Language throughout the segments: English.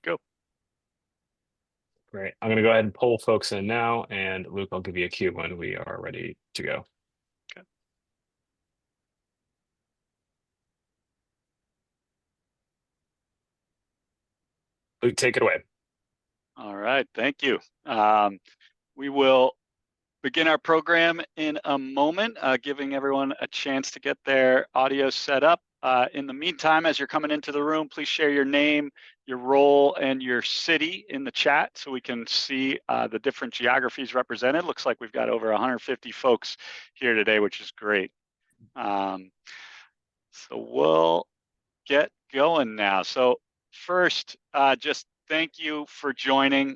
to go. Great. I'm going to go ahead and pull folks in now, and Luke, I'll give you a cue when we are ready to go. Okay. Luke, take it away. All right, thank you. We will begin our program in a moment, giving everyone a chance to get their audio set up. In the meantime, as you're coming into the room, please share your name, your role, and your city in the chat so we can see the different geographies represented. Looks like we've got over 150 folks here today, which is great. So we'll get going now. So first, just thank you for joining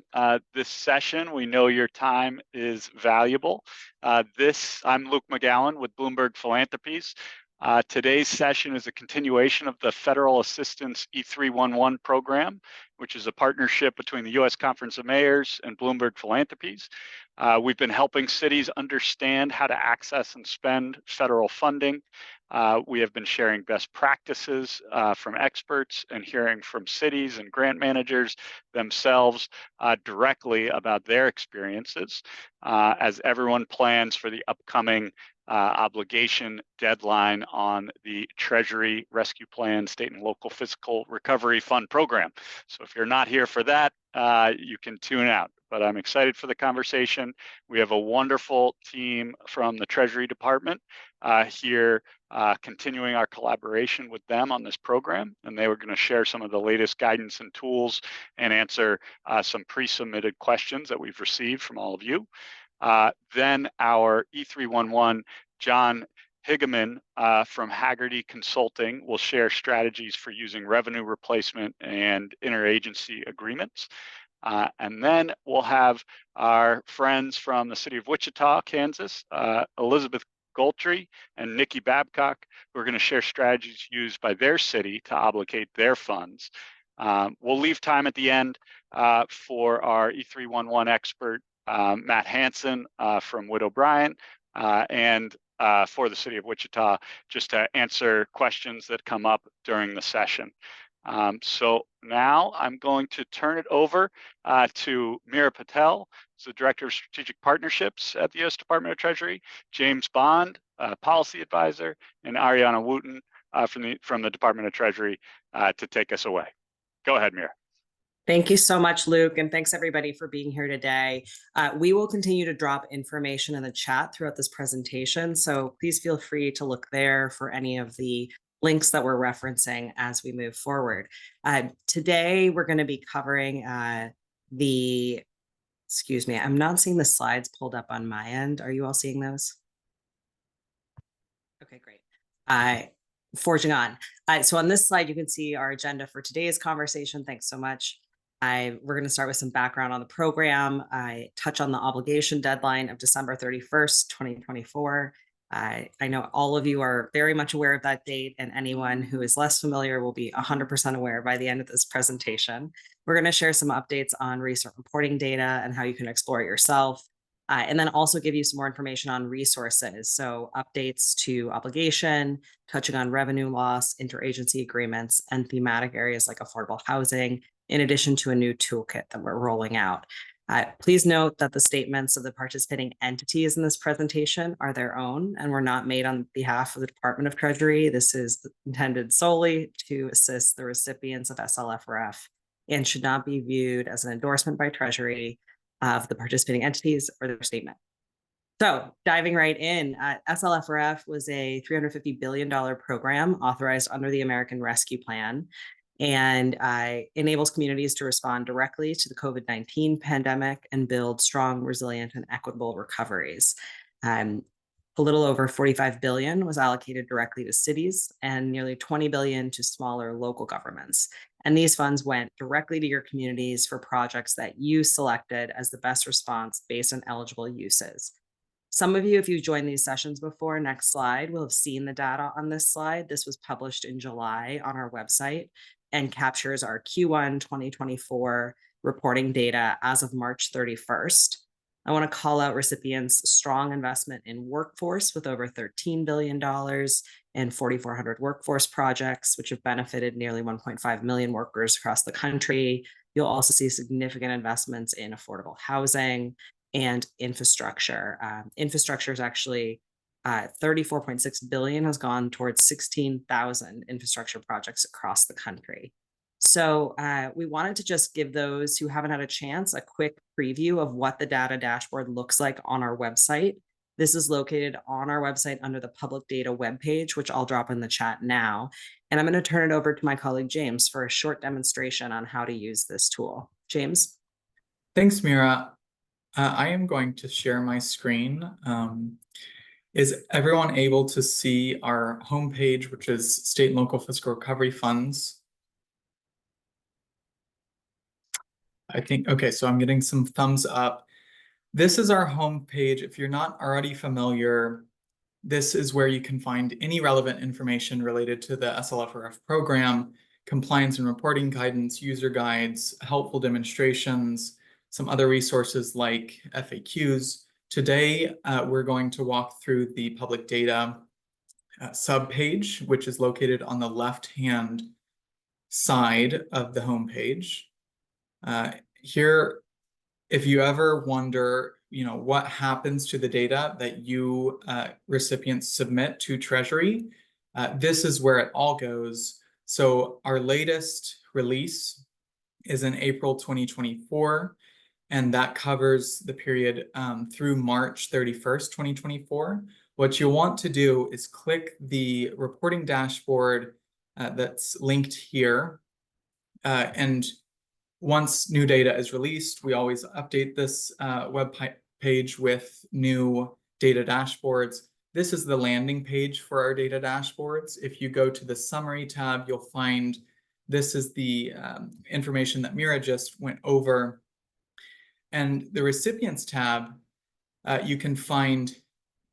this session. We know your time is valuable. I'm Luke McGowan with Bloomberg Philanthropies. Today's session is a continuation of the Federal Assistance E311 program, which is a partnership between the U.S. Conference of Mayors and Bloomberg Philanthropies. We've been helping cities understand how to access and spend federal funding. We have been sharing best practices from experts and hearing from cities and grant managers themselves directly about their experiences as everyone plans for the upcoming obligation deadline on the Treasury Rescue Plan State and Local Fiscal Recovery Fund program. So if you're not here for that, you can tune out. But I'm excited for the conversation. We have a wonderful team from the Treasury Department here continuing our collaboration with them on this program, and they were going to share some of the latest guidance and tools and answer some pre-submitted questions that we've received from all of you. Then our E311, John Higaman from Haggerty Consulting, will share strategies for using revenue replacement and interagency agreements. And then we'll have our friends from the city of Wichita, Kansas, Elizabeth Goltry and Nikki Babcock, who are going to share strategies used by their city to obligate their funds. We'll leave time at the end for our E311 expert, Matt Hansen from Widow Bryant, and for the city of Wichita, just to answer questions that come up during the session. So now I'm going to turn it over to Meera Patel, who's the Director of Strategic Partnerships at the U.S. Department of Treasury, James Bond, Policy Advisor, and Ariana Wooten from the Department of Treasury to take us away. Go ahead, Meera. Thank you so much, Luke, and thanks everybody for being here today. We will continue to drop information in the chat throughout this presentation, so please feel free to look there for any of the links that we're referencing as we move forward. Today, we're going to be covering excuse me, I'm not seeing the slides pulled up on my end. Are you all seeing those? Okay, great. Forging on. So on this slide, you can see our agenda for today's conversation. Thanks so much. We're going to start with some background on the program. I touch on the obligation deadline of December 31st, 2024. I know all of you are very much aware of that date, and anyone who is less familiar will be 100% aware by the end of this presentation. We're going to share some updates on recent reporting data and how you can explore it yourself, and then also give you some more information on resources. So updates to obligation, touching on revenue loss, interagency agreements, and thematic areas like affordable housing, in addition to a new toolkit that we're rolling out. Please note that the statements of the participating entities in this presentation are their own and were not made on behalf of the Department of Treasury. This is intended solely to assist the recipients of SLFRF and should not be viewed as an endorsement by Treasury of the participating entities or their statement. So diving right in, SLFRF was a $350 billion program authorized under the American Rescue Plan, and enables communities to respond directly to the COVID-19 pandemic and build strong, resilient, and equitable recoveries. A little over $45 billion was allocated directly to cities and nearly $20 billion to smaller local governments. And these funds went directly to your communities for projects that you selected as the best response based on eligible uses. Some of you, if you've joined these sessions before, next slide, will have seen the data on this slide. This was published in July on our website and captures our Q1 2024 reporting data as of March 31st. I want to call out recipients' strong investment in workforce with over $13 billion and 4,400 workforce projects, which have benefited nearly 1.5 million workers across the country, You'll also see significant investments in affordable housing and infrastructure. Infrastructure is actually 34.6 billion has gone towards 16,000 infrastructure projects across the country. So we wanted to just give those who haven't had a chance a quick preview of what the data dashboard looks like on our website. This is located on our website under the public data webpage, which I'll drop in the chat now. And I'm going to turn it over to my colleague, James, for a short demonstration on how to use this tool. James? Thanks, Mira. I am going to share my screen. Is everyone able to see our homepage, which is State and Local Fiscal Recovery Funds? I think, okay, so I'm getting some thumbs up. This is our homepage. If you're not already familiar, this is where you can find any relevant information related to the SLFRF program, compliance and reporting guidance, user guides, helpful demonstrations, some other resources like FAQs. Today, we're going to walk through the public data subpage, which is located on the left-hand side of the homepage. Here, if you ever wonder, what happens to the data that you recipients submit to Treasury, this is where it all goes. So our latest release is in April 2024. And that covers the period through March 31st, 2024. What you'll want to do is click the reporting dashboard that's linked here. And once new data is released, we always update this web page with new data dashboards. This is the landing page for our data dashboards. If you go to the summary tab, you'll find this is the information that Mira just went over. And the recipients tab, you can find,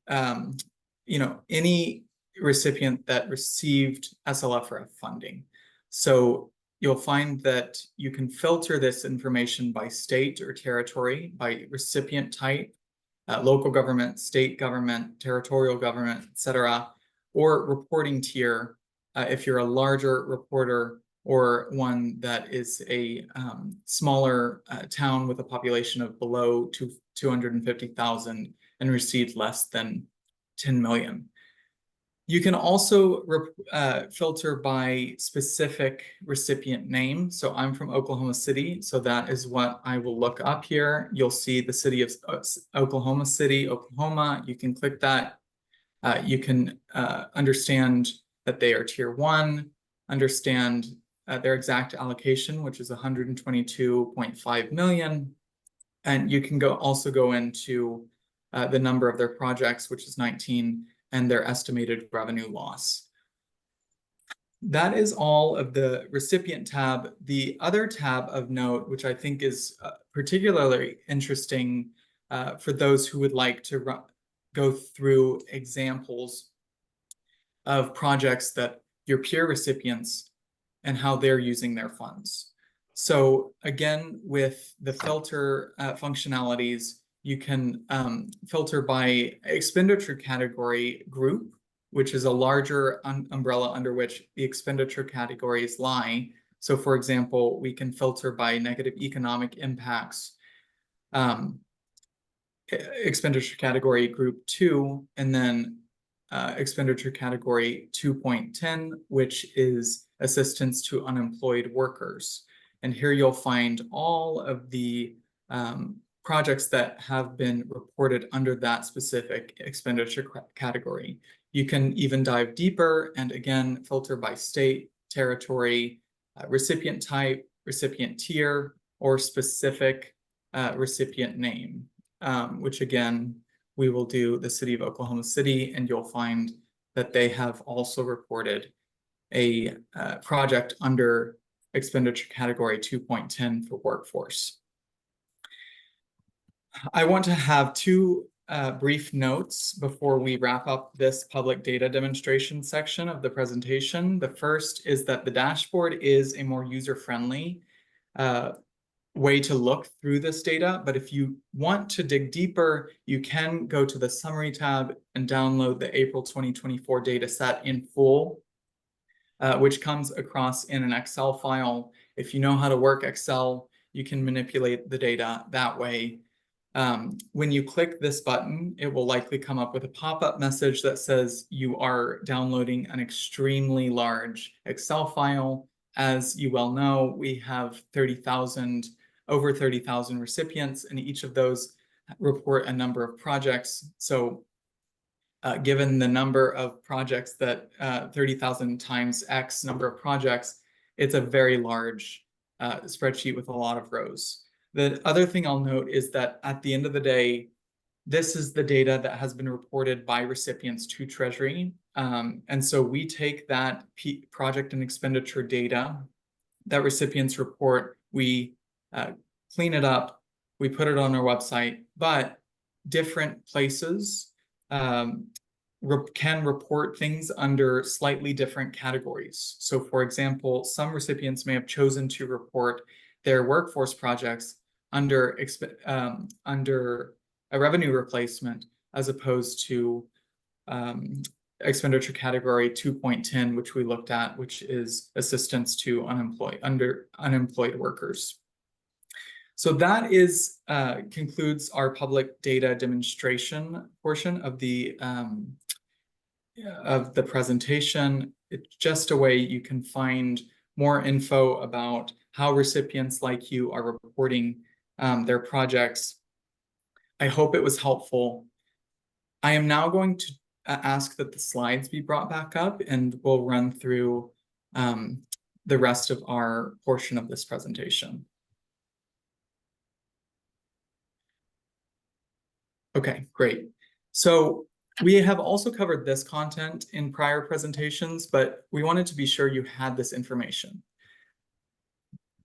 any recipient that received SLFRF funding. So you'll find that you can filter this information by state or territory, by recipient type, local government, state government, territorial government, etc., or reporting tier if you're a larger reporter or one that is a smaller town with a population of below 250,000 and received less than 10 million. You can also filter by specific recipient name. So I'm from Oklahoma City, so that is what I will look up here. You'll see the city of Oklahoma City, Oklahoma. You can click that. You can understand that they are tier 1, understand their exact allocation, which is 122.5 million. And you can also go into the number of their projects, which is 19, and their estimated revenue loss. That is all of the recipient tab. The other tab of note, which I think is particularly interesting for those who would like to go through examples of projects that your peer recipients and how they're using their funds. So again, with the filter functionalities, you can filter by expenditure category group, which is a larger umbrella under which the expenditure categories lie. So for example, we can filter by negative economic impacts, expenditure category group 2, and then expenditure category 2.10, which is assistance to unemployed workers. And here you'll find all of the projects that have been reported under that specific expenditure category. You can even dive deeper and again, filter by state, territory, recipient type, recipient tier, or specific recipient name, which again, we will do the city of Oklahoma City, and you'll find that they have also reported a project under expenditure category 2.10 for workforce. I want to have two brief notes before we wrap up this public data demonstration section of the presentation. The first is that the dashboard is a more user-friendly way to look through this data, but if you want to dig deeper, you can go to the summary tab and download the April 2024 data set in full, which comes across in an Excel file. If you know how to work Excel, You can manipulate the data that way. When you click this button, it will likely come up with a pop-up message that says you are downloading an extremely large Excel file. As you well know, we have over 30,000 recipients, and each of those report a number of projects. So given the number of projects that 30,000 times X number of projects, it's a very large spreadsheet with a lot of rows. The other thing I'll note is that at the end of the day, this is the data that has been reported by recipients to Treasury. And so we take that project and expenditure data that recipients report, we clean it up, we put it on our website, but different places can report things under slightly different categories. So for example, some recipients may have chosen to report their workforce projects under a revenue replacement, as opposed to expenditure category 2.10, which we looked at, which is assistance to unemployed workers. So that concludes our public data demonstration portion of the presentation. It's just a way you can find more info about how recipients like you are reporting their projects. I hope it was helpful. I am now going to ask that the slides be brought back up, and we'll run through the rest of our portion of this presentation. Okay, great. So we have also covered this content in prior presentations, but we wanted to be sure you had this information.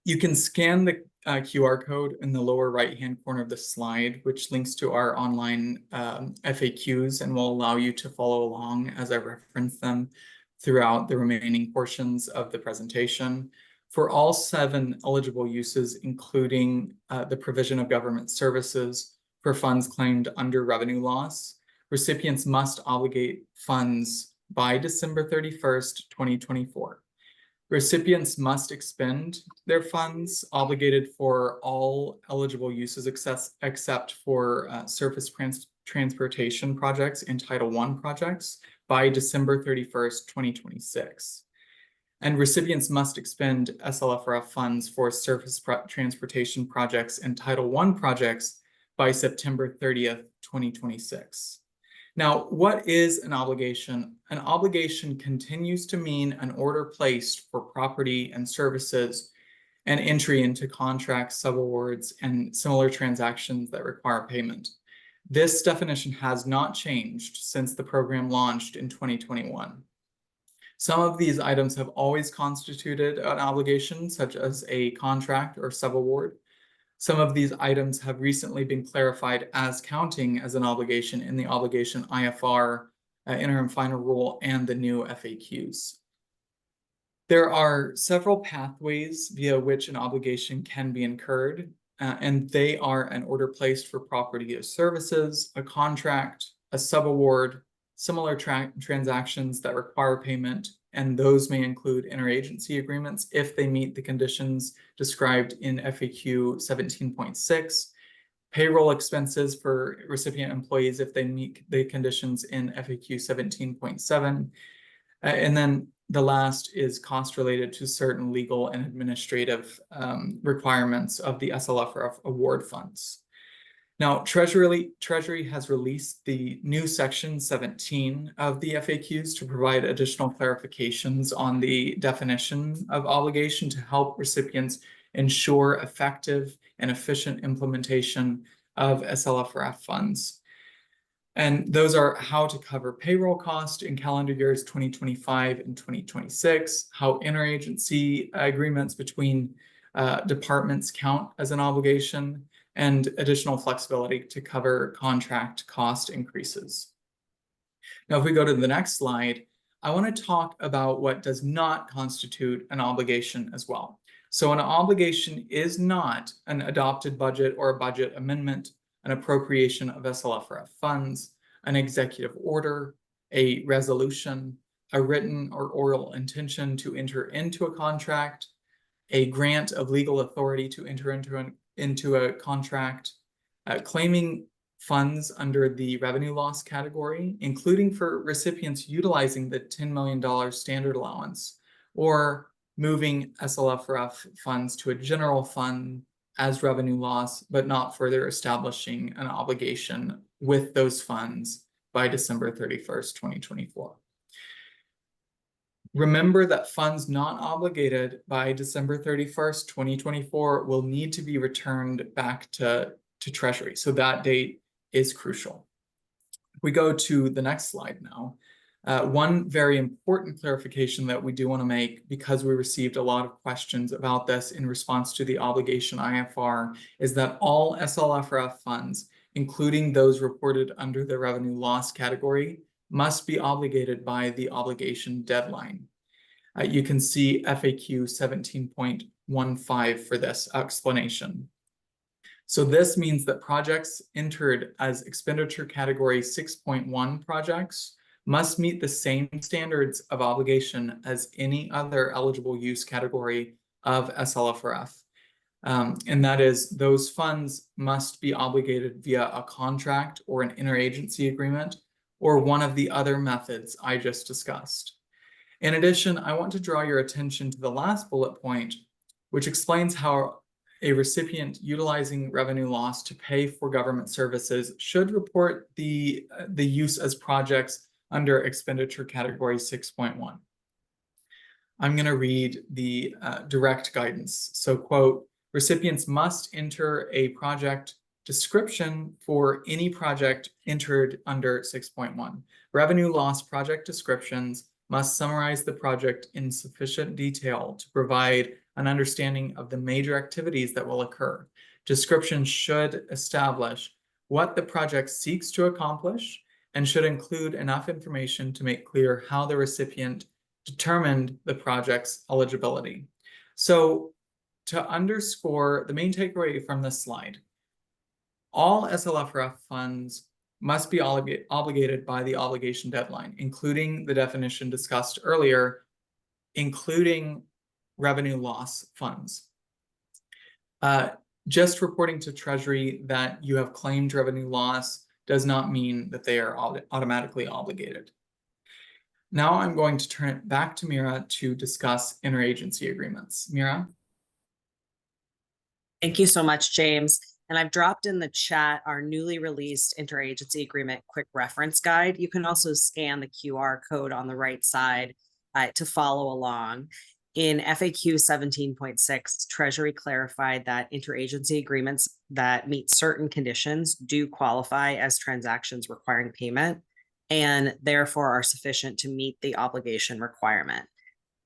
You can scan the QR code in the lower right-hand corner of the slide, which links to our online FAQs and will allow you to follow along as I reference them throughout the remaining portions of the presentation. For all 7 eligible uses, including the provision of government services for funds claimed under revenue loss, recipients must obligate funds by December 31st, 2024. Recipients must expend their funds obligated for all eligible uses except for surface transportation projects and Title I projects by December 31st, 2026. And recipients must expend SLFRF funds for surface transportation projects and Title I projects by September 30th, 2026. Now, what is an obligation? An obligation continues to mean an order placed for property and services and entry into contracts, subawards, and similar transactions that require payment. This definition has not changed since the program launched in 2021. Some of these items have always constituted an obligation, such as a contract or subaward. Some of these items have recently been clarified as counting as an obligation in the obligation IFR interim final rule and the new FAQs. There are several pathways via which an obligation can be incurred, and they are an order placed for property or services, a contract, a subaward, similar transactions that require payment, and those may include interagency agreements if they meet the conditions described in FAQ 17.6, payroll expenses for recipient employees if they meet the conditions in FAQ 17.7, and then the last is cost related to certain legal and administrative requirements of the SLFRF award funds. Now, Treasury has released the new section 17 of the FAQs to provide additional clarifications on the definition of obligation to help recipients ensure effective and efficient implementation of SLFRF funds. And those are how to cover payroll cost in calendar years 2025 and 2026, how interagency agreements between departments count as an obligation, and additional flexibility to cover contract cost increases. Now, if we go to the next slide, I want to talk about what does not constitute an obligation as well. So an obligation is not an adopted budget or a budget amendment, an appropriation of SLFRF funds, an executive order, a resolution, a written or oral intention to enter into a contract, a grant of legal authority to enter into a contract, claiming funds under the revenue loss category, including for recipients utilizing the $10 million standard allowance, or moving SLFRF funds to a general fund as revenue loss, but not further establishing an obligation with those funds by December 31st, 2024. Remember that funds not obligated by December 31st, 2024 will need to be returned back to Treasury. So that date is crucial. If we go to the next slide now, one very important clarification that we do want to make, because we received a lot of questions about this in response to the obligation IFR, is that all SLFRF funds, including those reported under the revenue loss category, must be obligated by the obligation deadline. You can see FAQ 17.15 for this explanation. So this means that projects entered as expenditure category 6.1 projects must meet the same standards of obligation as any other eligible use category of SLFRF. And that is, those funds must be obligated via a contract or an interagency agreement, or one of the other methods I just discussed. In addition, I want to draw your attention to the last bullet point, which explains how a recipient utilizing revenue loss to pay for government services should report the use as projects under expenditure category 6.1. I'm going to read the direct guidance. So, quote, recipients must enter a project description for any project entered under 6.1. Revenue loss project descriptions must summarize the project in sufficient detail to provide an understanding of the major activities that will occur. Description should establish what the project seeks to accomplish and should include enough information to make clear how the recipient determined the project's eligibility. So, to underscore the main takeaway from this slide, all SLFRF funds must be obligated by the obligation deadline, including the definition discussed earlier, including revenue loss funds. Just reporting to Treasury that you have claimed revenue loss does not mean that they are automatically obligated. Now I'm going to turn it back to Mira to discuss interagency agreements. Mira? Thank you so much, James. And I've dropped in the chat our newly released interagency agreement quick reference guide. You can also scan the QR code on the right side to follow along. In FAQ 17.6, Treasury clarified that interagency agreements that meet certain conditions do qualify as transactions requiring payment, and therefore are sufficient to meet the obligation requirement.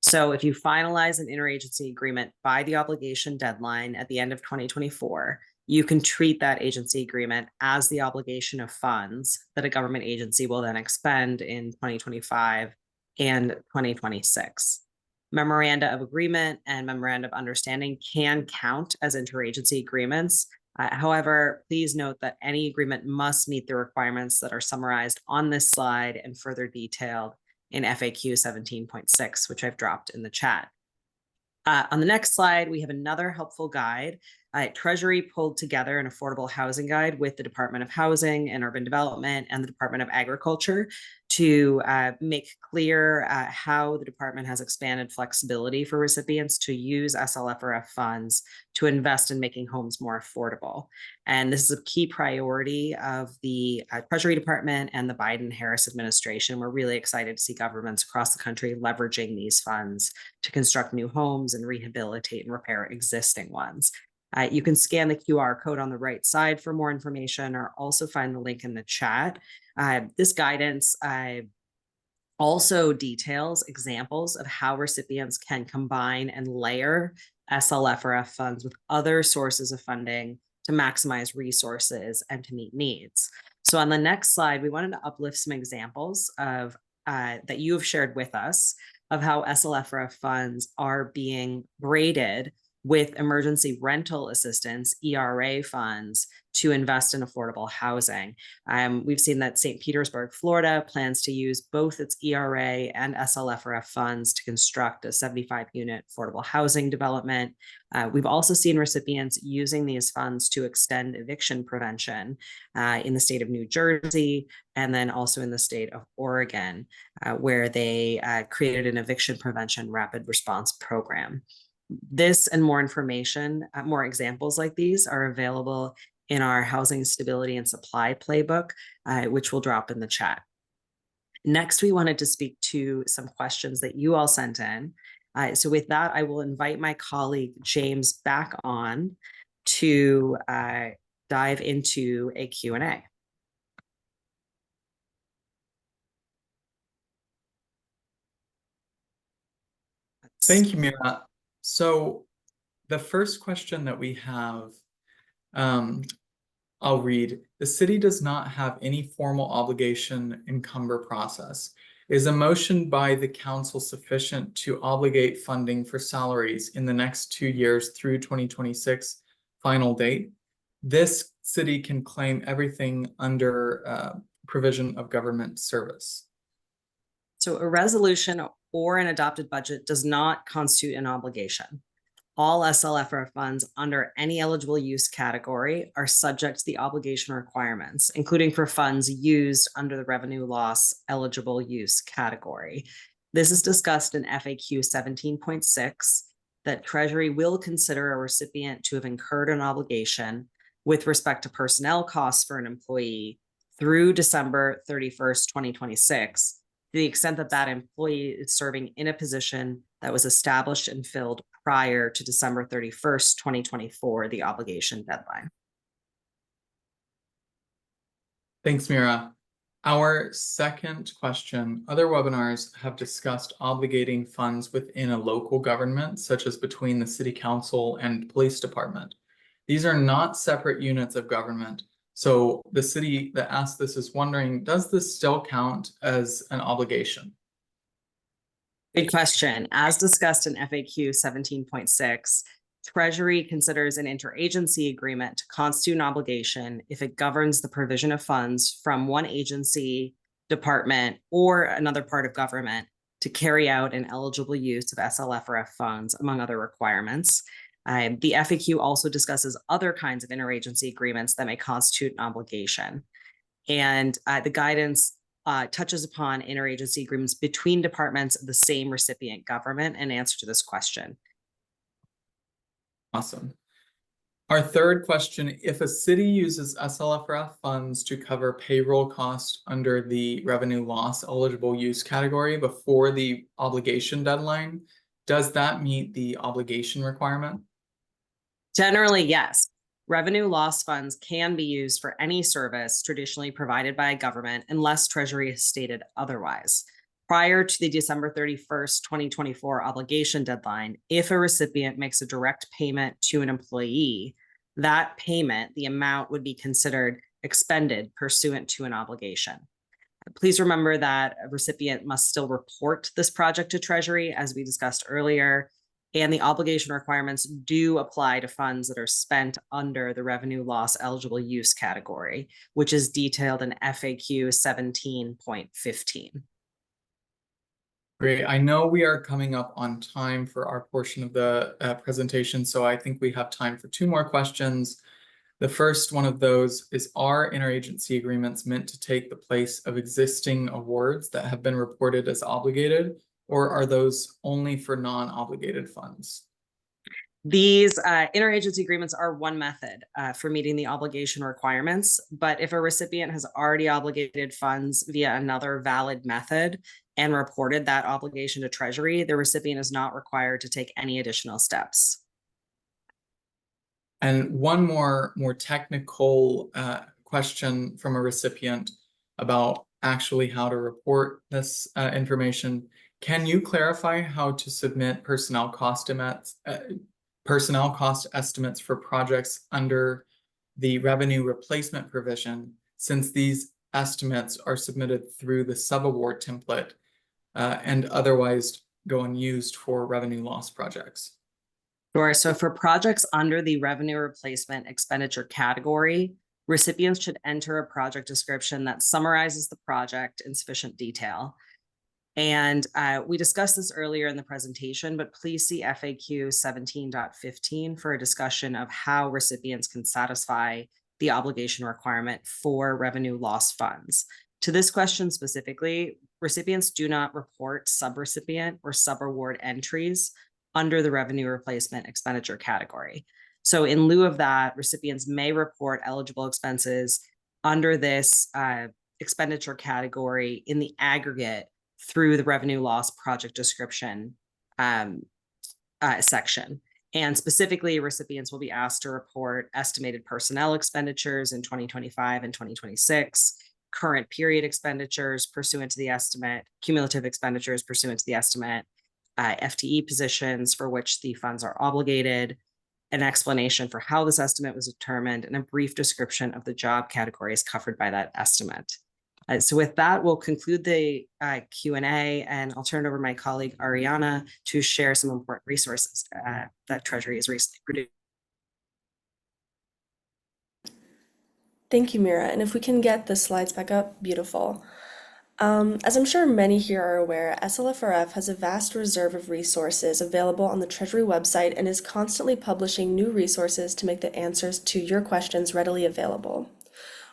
So if you finalize an interagency agreement by the obligation deadline at the end of 2024, you can treat that agency agreement as the obligation of funds that a government agency will then expend in 2025 and 2026. Memoranda of agreement and memoranda of understanding can count as interagency agreements. However, please note that any agreement must meet the requirements that are summarized on this slide and further detailed in FAQ 17.6, which I've dropped in the chat. On the next slide, we have another helpful guide. Treasury pulled together an affordable housing guide with the Department of Housing and Urban Development and the Department of Agriculture to make clear how the department has expanded flexibility for recipients to use SLFRF funds to invest in making homes more affordable. And this is a key priority of the Treasury Department and the Biden-Harris administration. We're really excited to see governments across the country leveraging these funds to construct new homes and rehabilitate and repair existing ones. You can scan the QR code on the right side for more information, or also find the link in the chat. This guidance also details examples of how recipients can combine and layer SLFRF funds with other sources of funding to maximize resources and to meet needs. So on the next slide, we wanted to uplift some examples of that you have shared with us of how SLFRF funds are being graded with emergency rental assistance, ERA funds, to invest in affordable housing. We've seen that St. Petersburg, Florida plans to use both its ERA and SLFRF funds to construct a 75-unit affordable housing development. We've also seen recipients using these funds to extend eviction prevention in the state of New Jersey, and then also in the state of Oregon, where they created an eviction prevention rapid response program. This and more information, more examples like these are available in our Housing Stability and Supply Playbook, which will drop in the chat. Next, we wanted to speak to some questions that you all sent in. So with that, I will invite my colleague James back on to dive into a Q&A. Thank you, Mira. So the first question that we have, I'll read. The city does not have any formal obligation encumber process. Is a motion by the council sufficient to obligate funding for salaries in the next 2 years through 2026 final date? This city can claim everything under provision of government service. So a resolution or an adopted budget does not constitute an obligation. All SLFRF funds under any eligible use category are subject to the obligation requirements, including for funds used under the revenue loss eligible use category. This is discussed in FAQ 17.6, that Treasury will consider a recipient to have incurred an obligation with respect to personnel costs for an employee through December 31st, 2026, to the extent that that employee is serving in a position that was established and filled prior to December 31st, 2024, the obligation deadline. Thanks, Mira. Our second question, other webinars have discussed obligating funds within a local government, such as between the city council and police department. These are not separate units of government. So the city that asked this is wondering, does this still count as an obligation? Good question. As discussed in FAQ 17.6, Treasury considers an interagency agreement to constitute an obligation if it governs the provision of funds from one agency, department, or another part of government to carry out an eligible use of SLFRF funds, among other requirements. The FAQ also discusses other kinds of interagency agreements that may constitute an obligation. And the guidance touches upon interagency agreements between departments of the same recipient government in answer to this question. Awesome. Our third question, if a city uses SLFRF funds to cover payroll costs under the revenue loss eligible use category before the obligation deadline, does that meet the obligation requirement? Generally, yes. Revenue loss funds can be used for any service traditionally provided by a government unless Treasury has stated otherwise. Prior to the December 31st, 2024 obligation deadline, if a recipient makes a direct payment to an employee, that payment, the amount, would be considered expended pursuant to an obligation. Please remember that a recipient must still report this project to Treasury, as we discussed earlier, and the obligation requirements do apply to funds that are spent under the revenue loss eligible use category, which is detailed in FAQ 17.15. Great. I know we are coming up on time for our portion of the presentation, so I think we have time for 2 more questions. The first one of those is, are interagency agreements meant to take the place of existing awards that have been reported as obligated, or are those only for non-obligated funds? These interagency agreements are one method for meeting the obligation requirements, but if a recipient has already obligated funds via another valid method and reported that obligation to Treasury, the recipient is not required to take any additional steps. And one more technical question from a recipient about actually how to report this information. Can you clarify how to submit personnel cost estimates for projects under the revenue replacement provision, since these estimates are submitted through the subaward template and otherwise go unused for revenue loss projects? Sure. So for projects under the revenue replacement expenditure category, recipients should enter a project description that summarizes the project in sufficient detail. And we discussed this earlier in the presentation, but please see FAQ 17.15 for a discussion of how recipients can satisfy the obligation requirement for revenue loss funds. To this question specifically, recipients do not report subrecipient or subaward entries under the revenue replacement expenditure category. So in lieu of that, recipients may report eligible expenses under this expenditure category in the aggregate through the revenue loss project description section. And specifically, recipients will be asked to report estimated personnel expenditures in 2025 and 2026, current period expenditures pursuant to the estimate, cumulative expenditures pursuant to the estimate, FTE positions for which the funds are obligated, an explanation for how this estimate was determined, and a brief description of the job categories covered by that estimate. So with that, we'll conclude the Q&A, and I'll turn it over to my colleague Ariana to share some important resources that Treasury has recently produced. Thank you, Mira. And if we can get the slides back up, beautiful. As I'm sure many here are aware, SLFRF has a vast reserve of resources available on the Treasury website and is constantly publishing new resources to make the answers to your questions readily available.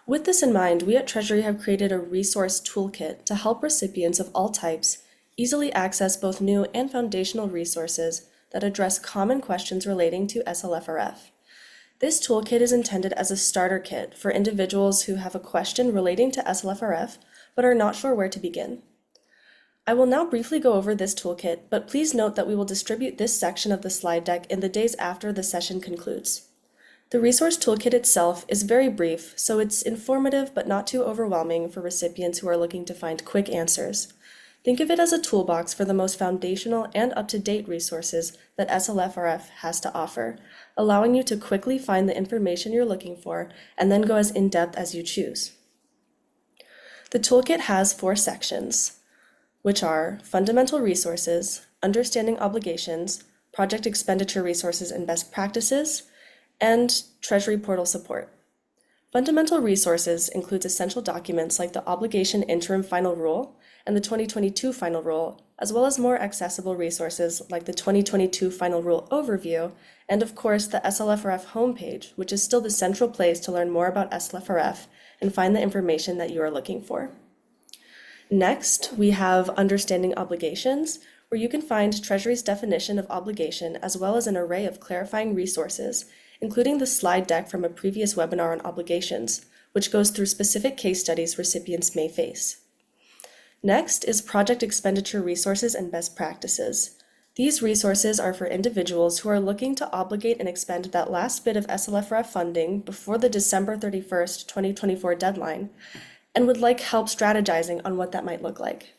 With this in mind, we at Treasury have created a resource toolkit to help recipients of all types easily access both new and foundational resources that address common questions relating to SLFRF. This toolkit is intended as a starter kit for individuals who have a question relating to SLFRF but are not sure where to begin. I will now briefly go over this toolkit, but please note that we will distribute this section of the slide deck in the days after the session concludes. The resource toolkit itself is very brief, so it's informative but not too overwhelming for recipients who are looking to find quick answers. Think of it as a toolbox for the most foundational and up-to-date resources that SLFRF has to offer, allowing you to quickly find the information you're looking for and then go as in-depth as you choose. The toolkit has 4 sections, which are Fundamental Resources, Understanding Obligations, Project Expenditure Resources and Best Practices, and Treasury Portal Support. Fundamental Resources includes essential documents like the Obligation Interim Final Rule and the 2022 Final Rule, as well as more accessible resources like the 2022 Final Rule Overview, and of course the SLFRF homepage, which is still the central place to learn more about SLFRF and find the information that you are looking for. Next, we have Understanding Obligations, where you can find Treasury's definition of obligation as well as an array of clarifying resources, including the slide deck from a previous webinar on obligations, which goes through specific case studies recipients may face. Next is Project Expenditure Resources and Best Practices. These resources are for individuals who are looking to obligate and expend that last bit of SLFRF funding before the December 31st, 2024 deadline, and would like help strategizing on what that might look like.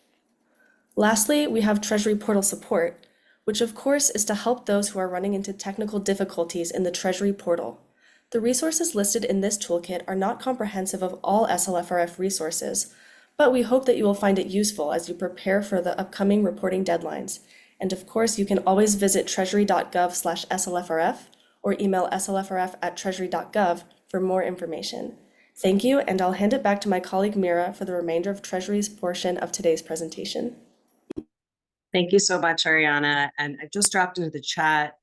Lastly, we have Treasury Portal Support, which of course is to help those who are running into technical difficulties in the Treasury portal. The resources listed in this toolkit are not comprehensive of all SLFRF resources, but we hope that you will find it useful as you prepare for the upcoming reporting deadlines. And of course, you can always visit treasury.gov/SLFRF or email slfrf@treasury.gov for more information. Thank you, and I'll hand it back to my colleague Mira for the remainder of Treasury's portion of today's presentation. Thank you so much, Ariana. And I've just dropped into the chat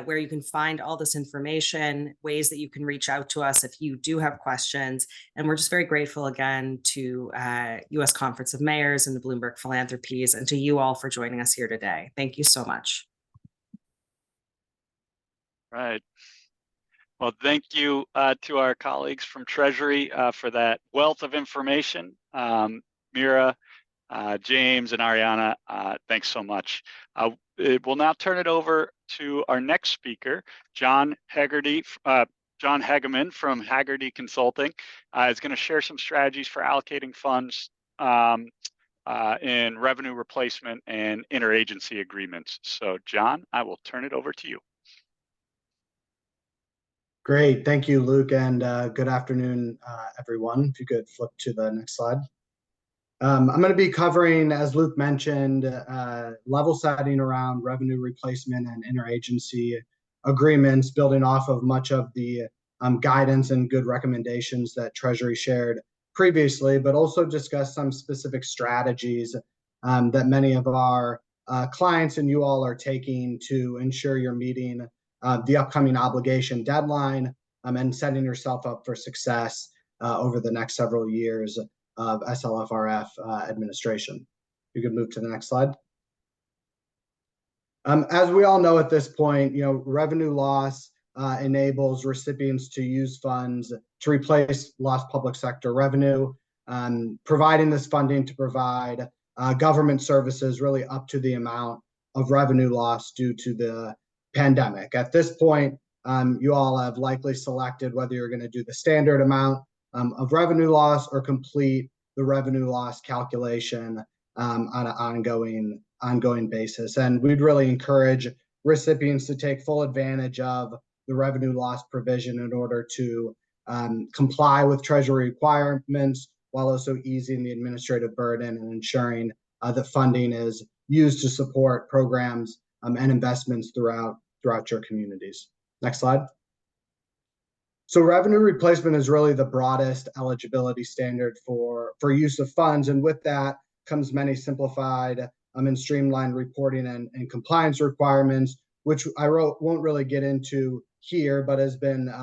where you can find all this information, ways that you can reach out to us if you do have questions. And we're just very grateful again to U.S. Conference of Mayors and the Bloomberg Philanthropies, and to you all for joining us here today. Thank you so much. Right. Well, thank you to our colleagues from Treasury for that wealth of information. Mira, James, and Ariana, thanks so much. We'll now turn it over to our next speaker, John Hagerman from Hagerty Consulting, is going to share some strategies for allocating funds in revenue replacement and interagency agreements. So, John, I will turn it over to you. Great, thank you, Luke, and good afternoon, everyone. If you could flip to the next slide. I'm going to be covering, as Luke mentioned, level setting around revenue replacement and interagency agreements, building off of much of the guidance and good recommendations that Treasury shared previously, but also discuss some specific strategies that many of our clients and you all are taking to ensure you're meeting the upcoming obligation deadline and setting yourself up for success over the next several years of SLFRF administration. You could move to the next slide. As we all know at this point, revenue loss enables recipients to use funds to replace lost public sector revenue, providing this funding to provide government services really up to the amount of revenue loss due to the pandemic. At this point, you all have likely selected whether you're going to do the standard amount of revenue loss or complete the revenue loss calculation on an ongoing basis. And we'd really encourage recipients to take full advantage of the revenue loss provision in order to comply with Treasury requirements, while also easing the administrative burden and ensuring that funding is used to support programs and investments throughout your communities. Next slide. So revenue replacement is really the broadest eligibility standard for use of funds, and with that comes many simplified and streamlined reporting and compliance requirements, which I won't really get into here, but has been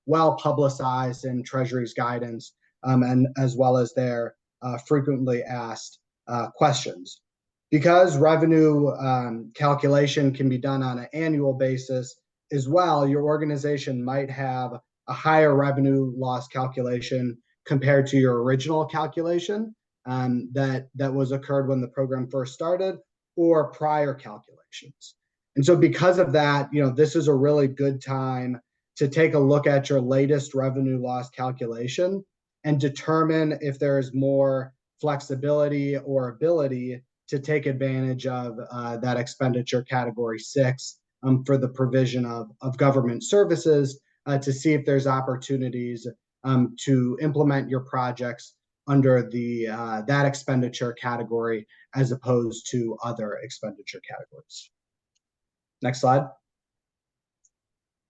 well publicized in Treasury's guidance and as well as their frequently asked questions. Because revenue calculation can be done on an annual basis as well, your organization might have a higher revenue loss calculation compared to your original calculation that was occurred when the program first started, or prior calculations. And so because of that, this is a really good time to take a look at your latest revenue loss calculation and determine if there's more flexibility or ability to take advantage of that expenditure category 6 for the provision of government services to see if there's opportunities to implement your projects under that expenditure category as opposed to other expenditure categories. Next slide.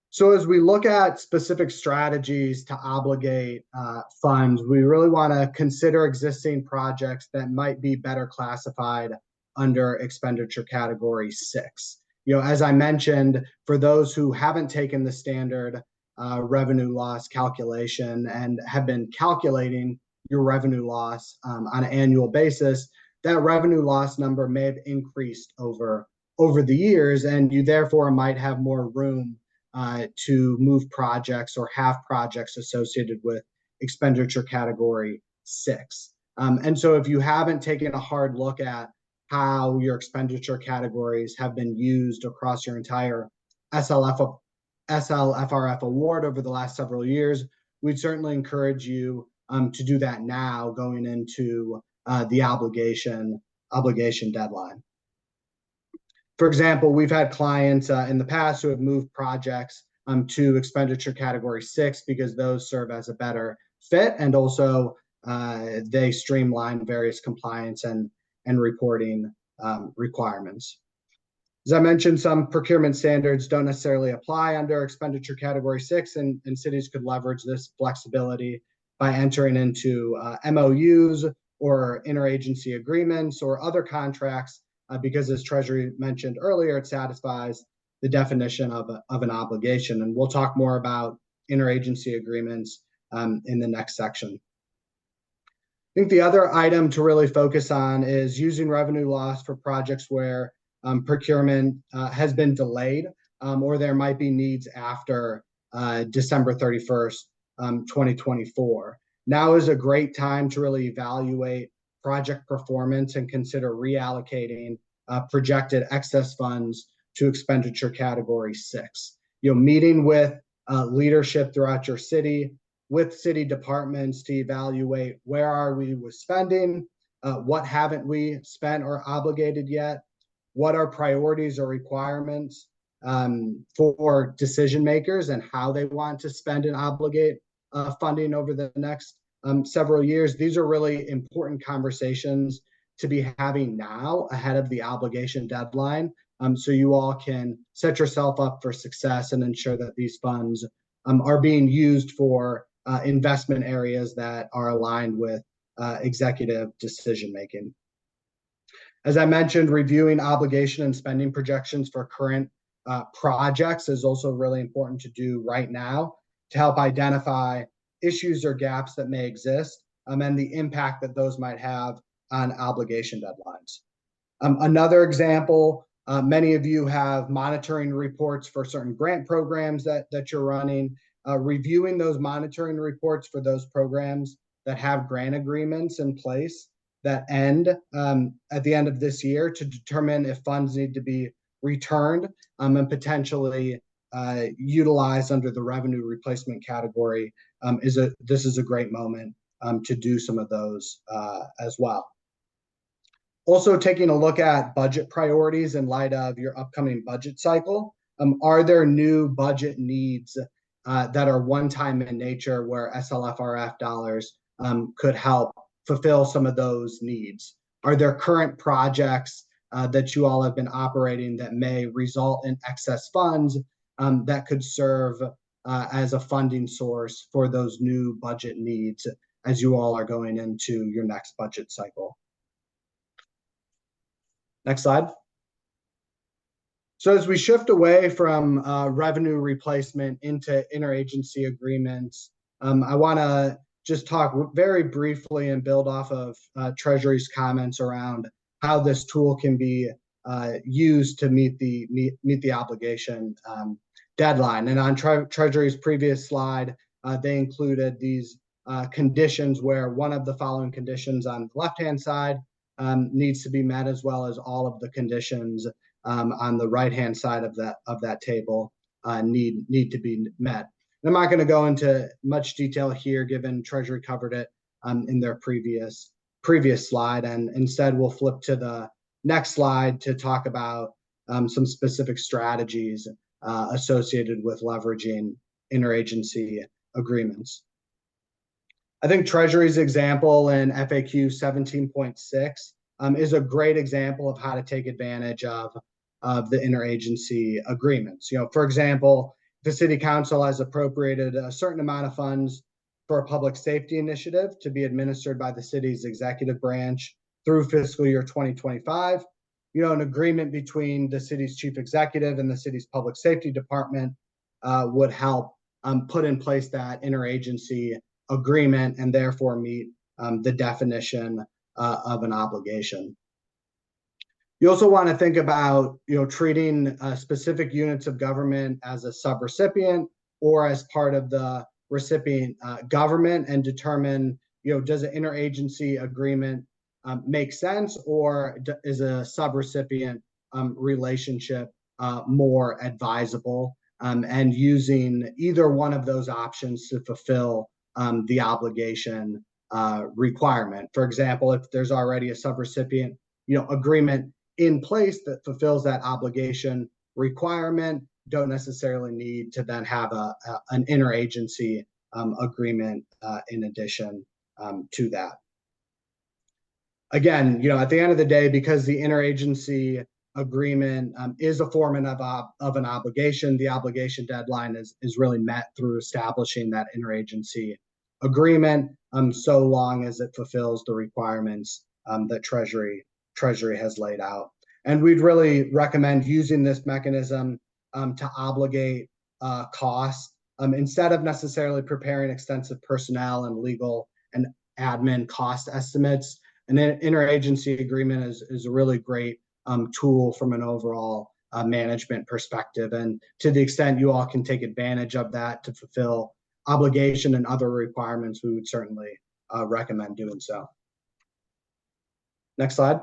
So as we look at specific strategies to obligate funds, we really want to consider existing projects that might be better classified under expenditure category 6. As I mentioned, for those who haven't taken the standard revenue loss calculation and have been calculating your revenue loss on an annual basis, that revenue loss number may have increased over the years, and you therefore might have more room to move projects or have projects associated with expenditure category 6. And so if you haven't taken a hard look at how your expenditure categories have been used across your entire SLFRF award over the last several years, we'd certainly encourage you to do that now going into the obligation deadline. For example, we've had clients in the past who have moved projects to expenditure category 6 because those serve as a better fit, and also they streamline various compliance and reporting requirements. As I mentioned, some procurement standards don't necessarily apply under expenditure category 6, and cities could leverage this flexibility by entering into MOUs or interagency agreements or other contracts because, as Treasury mentioned earlier, it satisfies the definition of an obligation. And we'll talk more about interagency agreements in the next section. I think the other item to really focus on is using revenue loss for projects where procurement has been delayed or there might be needs after December 31st, 2024. Now is a great time to really evaluate project performance and consider reallocating projected excess funds to expenditure category 6. Meeting with leadership throughout your city, with city departments to evaluate where are we with spending, what haven't we spent or obligated yet, what are priorities or requirements for decision makers and how they want to spend and obligate funding over the next several years. These are really important conversations to be having now ahead of the obligation deadline so you all can set yourself up for success and ensure that these funds are being used for investment areas that are aligned with executive decision making. As I mentioned, reviewing obligation and spending projections for current projects is also really important to do right now to help identify issues or gaps that may exist and the impact that those might have on obligation deadlines. Another example, many of you have monitoring reports for certain grant programs that you're running. Reviewing those monitoring reports for those programs that have grant agreements in place that end at the end of this year to determine if funds need to be returned and potentially utilized under the revenue replacement category. This is a great moment to do some of those as well. Also, taking a look at budget priorities in light of your upcoming budget cycle. Are there new budget needs that are one-time in nature where SLFRF dollars could help fulfill some of those needs? Are there current projects that you all have been operating that may result in excess funds that could serve as a funding source for those new budget needs as you all are going into your next budget cycle? Next slide. So as we shift away from revenue replacement into interagency agreements, I want to just talk very briefly and build off of Treasury's comments around how this tool can be used to meet the obligation deadline. And on Treasury's previous slide, they included these conditions where one of the following conditions on the left-hand side needs to be met, as well as all of the conditions on the right-hand side of that table need to be met. And I'm not going to go into much detail here, given Treasury covered it in their previous slide, and instead we'll flip to the next slide to talk about some specific strategies associated with leveraging interagency agreements. I think Treasury's example in FAQ 17.6 is a great example of how to take advantage of the interagency agreements. For example, the City Council has appropriated a certain amount of funds for a public safety initiative to be administered by the city's executive branch through fiscal year 2025. An agreement between the city's chief executive and the city's public safety department would help put in place that interagency agreement and therefore meet the definition of an obligation. You also want to think about, treating specific units of government as a subrecipient or as part of the recipient government, and determine, does an interagency agreement make sense, or is a subrecipient relationship more advisable, and using either one of those options to fulfill the obligation requirement. For example, if there's already a subrecipient agreement in place that fulfills that obligation requirement, don't necessarily need to then have an interagency agreement in addition to that. Again, at the end of the day, because the interagency agreement is a form of an obligation, the obligation deadline is really met through establishing that interagency agreement, so long as it fulfills the requirements that Treasury has laid out. And we'd really recommend using this mechanism to obligate costs instead of necessarily preparing extensive personnel and legal and admin cost estimates. An interagency agreement is a really great tool from an overall management perspective. And to the extent you all can take advantage of that to fulfill obligation and other requirements, we would certainly recommend doing so. Next slide.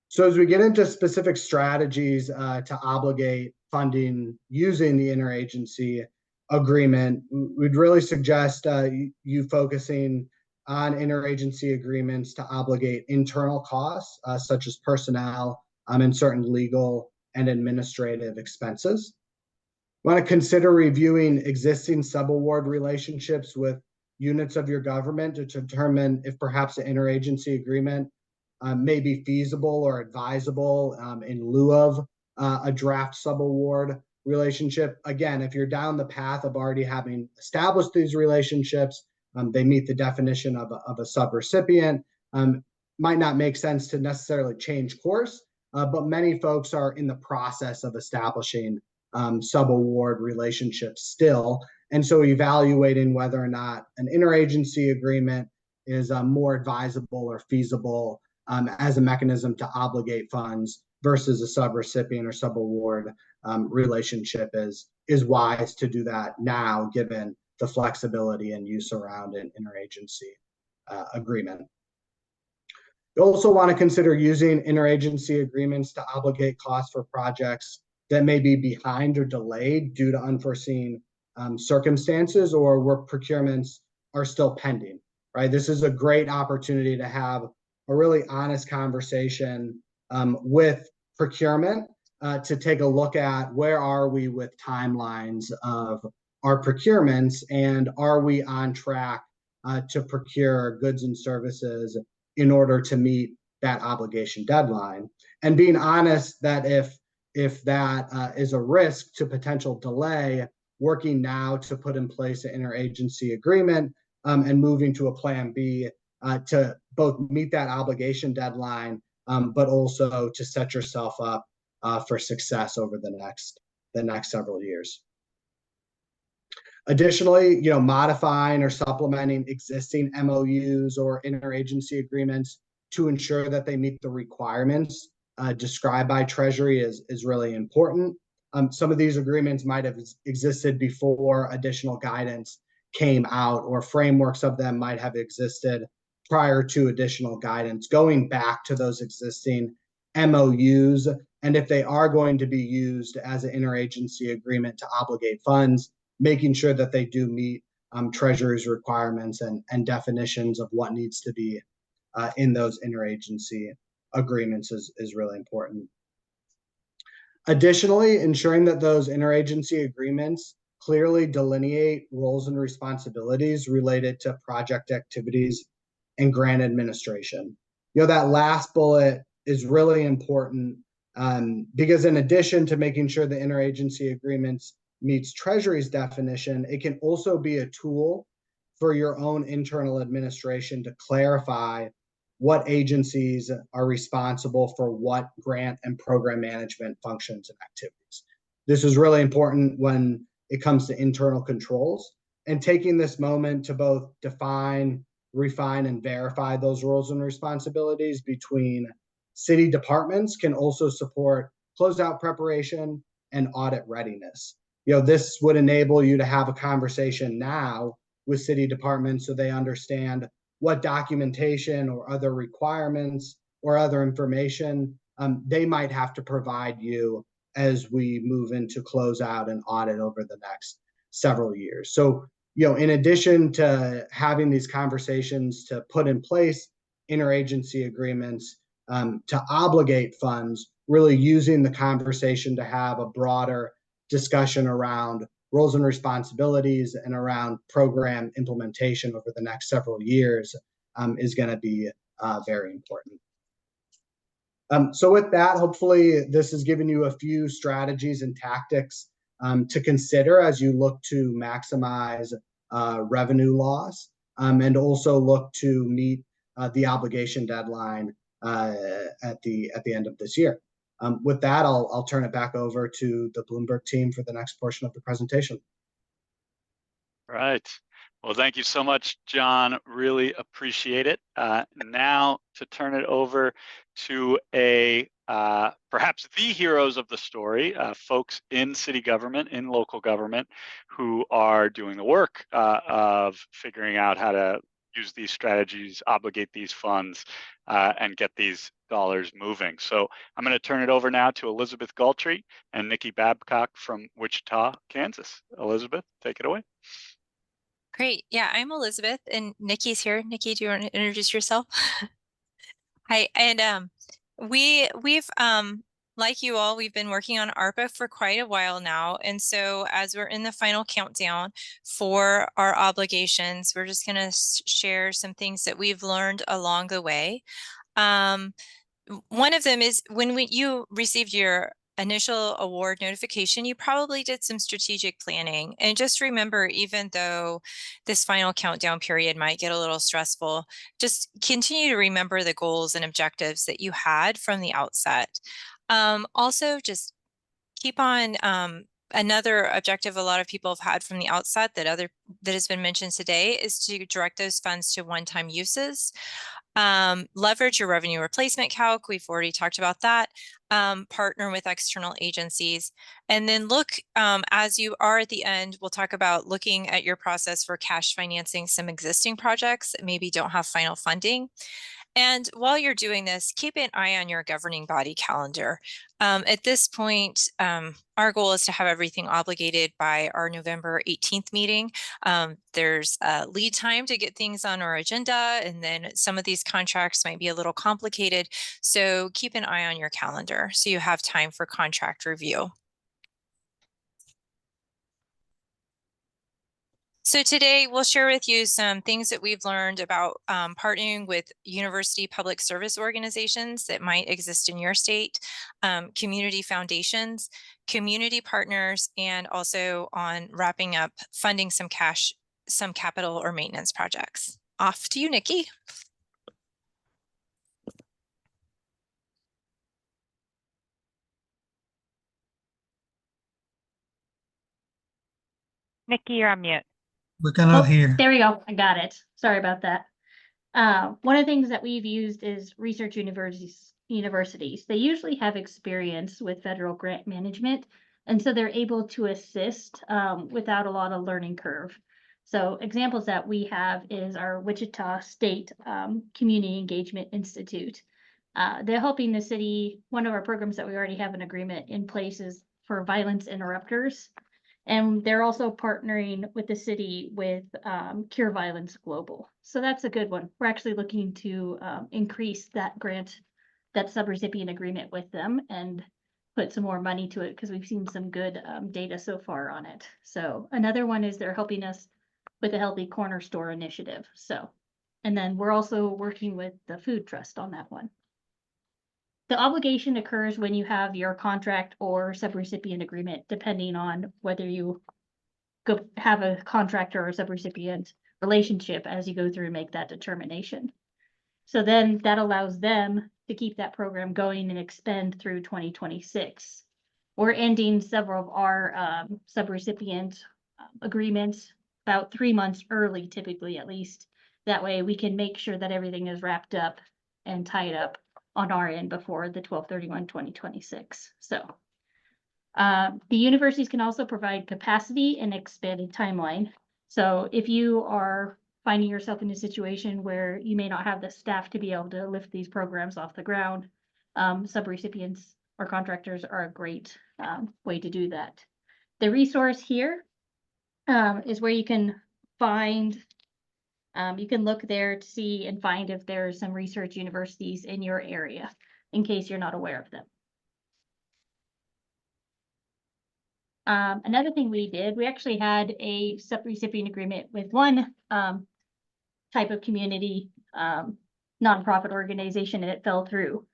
So as we get into specific strategies to obligate funding using the interagency agreement, we'd really suggest you focusing on interagency agreements to obligate internal costs, such as personnel and certain legal and administrative expenses. You want to consider reviewing existing subaward relationships with units of your government to determine if perhaps an interagency agreement may be feasible or advisable in lieu of a draft subaward relationship. Again, if you're down the path of already having established these relationships, they meet the definition of a subrecipient, might not make sense to necessarily change course, but many folks are in the process of establishing subaward relationships still. And so evaluating whether or not an interagency agreement is more advisable or feasible as a mechanism to obligate funds versus a subrecipient or subaward relationship is wise to do that now, given the flexibility and use around an interagency agreement. You also want to consider using interagency agreements to obligate costs for projects that may be behind or delayed due to unforeseen circumstances, or where procurements are still pending, right? This is a great opportunity to have a really honest conversation with procurement to take a look at where are we with timelines of our procurements, and are we on track to procure goods and services in order to meet that obligation deadline, and being honest that if that is a risk to potential delay, working now to put in place an interagency agreement and moving to a plan B to both meet that obligation deadline, but also to set yourself up for success over the next several years. Additionally, modifying or supplementing existing MOUs or interagency agreements to ensure that they meet the requirements described by Treasury is really important. Some of these agreements might have existed before additional guidance came out, or frameworks of them might have existed prior to additional guidance, going back to those existing MOUs. And if they are going to be used as an interagency agreement to obligate funds, making sure that they do meet Treasury's requirements and definitions of what needs to be in those interagency agreements is really important. Additionally, ensuring that those interagency agreements clearly delineate roles and responsibilities related to project activities and grant administration. That last bullet is really important because in addition to making sure the interagency agreements meets Treasury's definition, it can also be a tool for your own internal administration to clarify what agencies are responsible for what grant and program management functions and activities. This is really important when it comes to internal controls, and taking this moment to both define, refine, and verify those roles and responsibilities between city departments can also support closeout preparation and audit readiness. This would enable you to have a conversation now with city departments so they understand what documentation or other requirements or other information they might have to provide you as we move into closeout and audit over the next several years. So, in addition to having these conversations to put in place interagency agreements to obligate funds, really using the conversation to have a broader discussion around roles and responsibilities and around program implementation over the next several years is going to be very important. So with that, hopefully this has given you a few strategies and tactics to consider as you look to maximize revenue loss and also look to meet the obligation deadline at the end of this year. With that, I'll turn it back over to the Bloomberg team for the next portion of the presentation. Right. Well, thank you so much, John. Really appreciate it. Now to turn it over to perhaps the heroes of the story, folks in city government, in local government, who are doing the work of figuring out how to use these strategies, obligate these funds, and get these dollars moving. So I'm going to turn it over now to Elizabeth Galtrey and Nikki Babcock from Wichita, Kansas. Elizabeth, take it away. Great. Yeah, I'm Elizabeth and Nikki's here. Nikki, do you want to introduce yourself? Hi. And we've like you all, we've been working on ARPA for quite a while now. And so as we're in the final countdown for our obligations, we're just going to share some things that we've learned along the way. One of them is when you received your initial award notification, you probably did some strategic planning. And just remember, even though this final countdown period might get a little stressful, just continue to remember the goals and objectives that you had from the outset. Also, just keep on another objective a lot of people have had from the outset that has been mentioned today is to direct those funds to one-time uses. Leverage your revenue replacement calc. We've already talked about that. Partner with external agencies. And then look, as you are at the end, we'll talk about looking at your process for cash financing some existing projects that maybe don't have final funding. And while you're doing this, keep an eye on your governing body calendar. At this point, our goal is to have everything obligated by our November 18th meeting. There's a lead time to get things on our agenda, and then some of these contracts might be a little complicated. So keep an eye on your calendar so you have time for contract review. So today we'll share with you some things that we've learned about partnering with university public service organizations that might exist in your state, community foundations, community partners, and also on wrapping up funding some capital or maintenance projects. Off to you, Nikki. Nikki, you're on mute. We cannot hear. There we go. I got it. Sorry about that. One of the things that we've used is research universities. They usually have experience with federal grant management, and so they're able to assist without a lot of learning curve. So examples that we have is our Wichita State Community Engagement Institute. They're helping the city. One of our programs that we already have an agreement in place is for violence interrupters. And they're also partnering with the city with Cure Violence Global. So that's a good one. We're actually looking to increase that grant, that subrecipient agreement with them and put some more money to it because we've seen some good data so far on it. So another one is they're helping us with the Healthy Corner Store initiative. So, and then we're also working with the Food Trust on that one. The obligation occurs when you have your contract or subrecipient agreement, depending on whether you have a contractor or a subrecipient relationship as you go through and make that determination. So then that allows them to keep that program going and expend through 2026. We're ending several of our subrecipient agreements about 3 months early, typically at least. That way we can make sure that everything is wrapped up and tied up on our end before the 12/31/2026. So the universities can also provide capacity and expanded timeline. So if you are finding yourself in a situation where you may not have the staff to be able to lift these programs off the ground, subrecipients or contractors are a great way to do that. The resource here is where you can find you can look there to see and find if there's some research universities in your area, in case you're not aware of them. Another thing we did, we actually had a subrecipient agreement with one type of community nonprofit organization, and it fell through.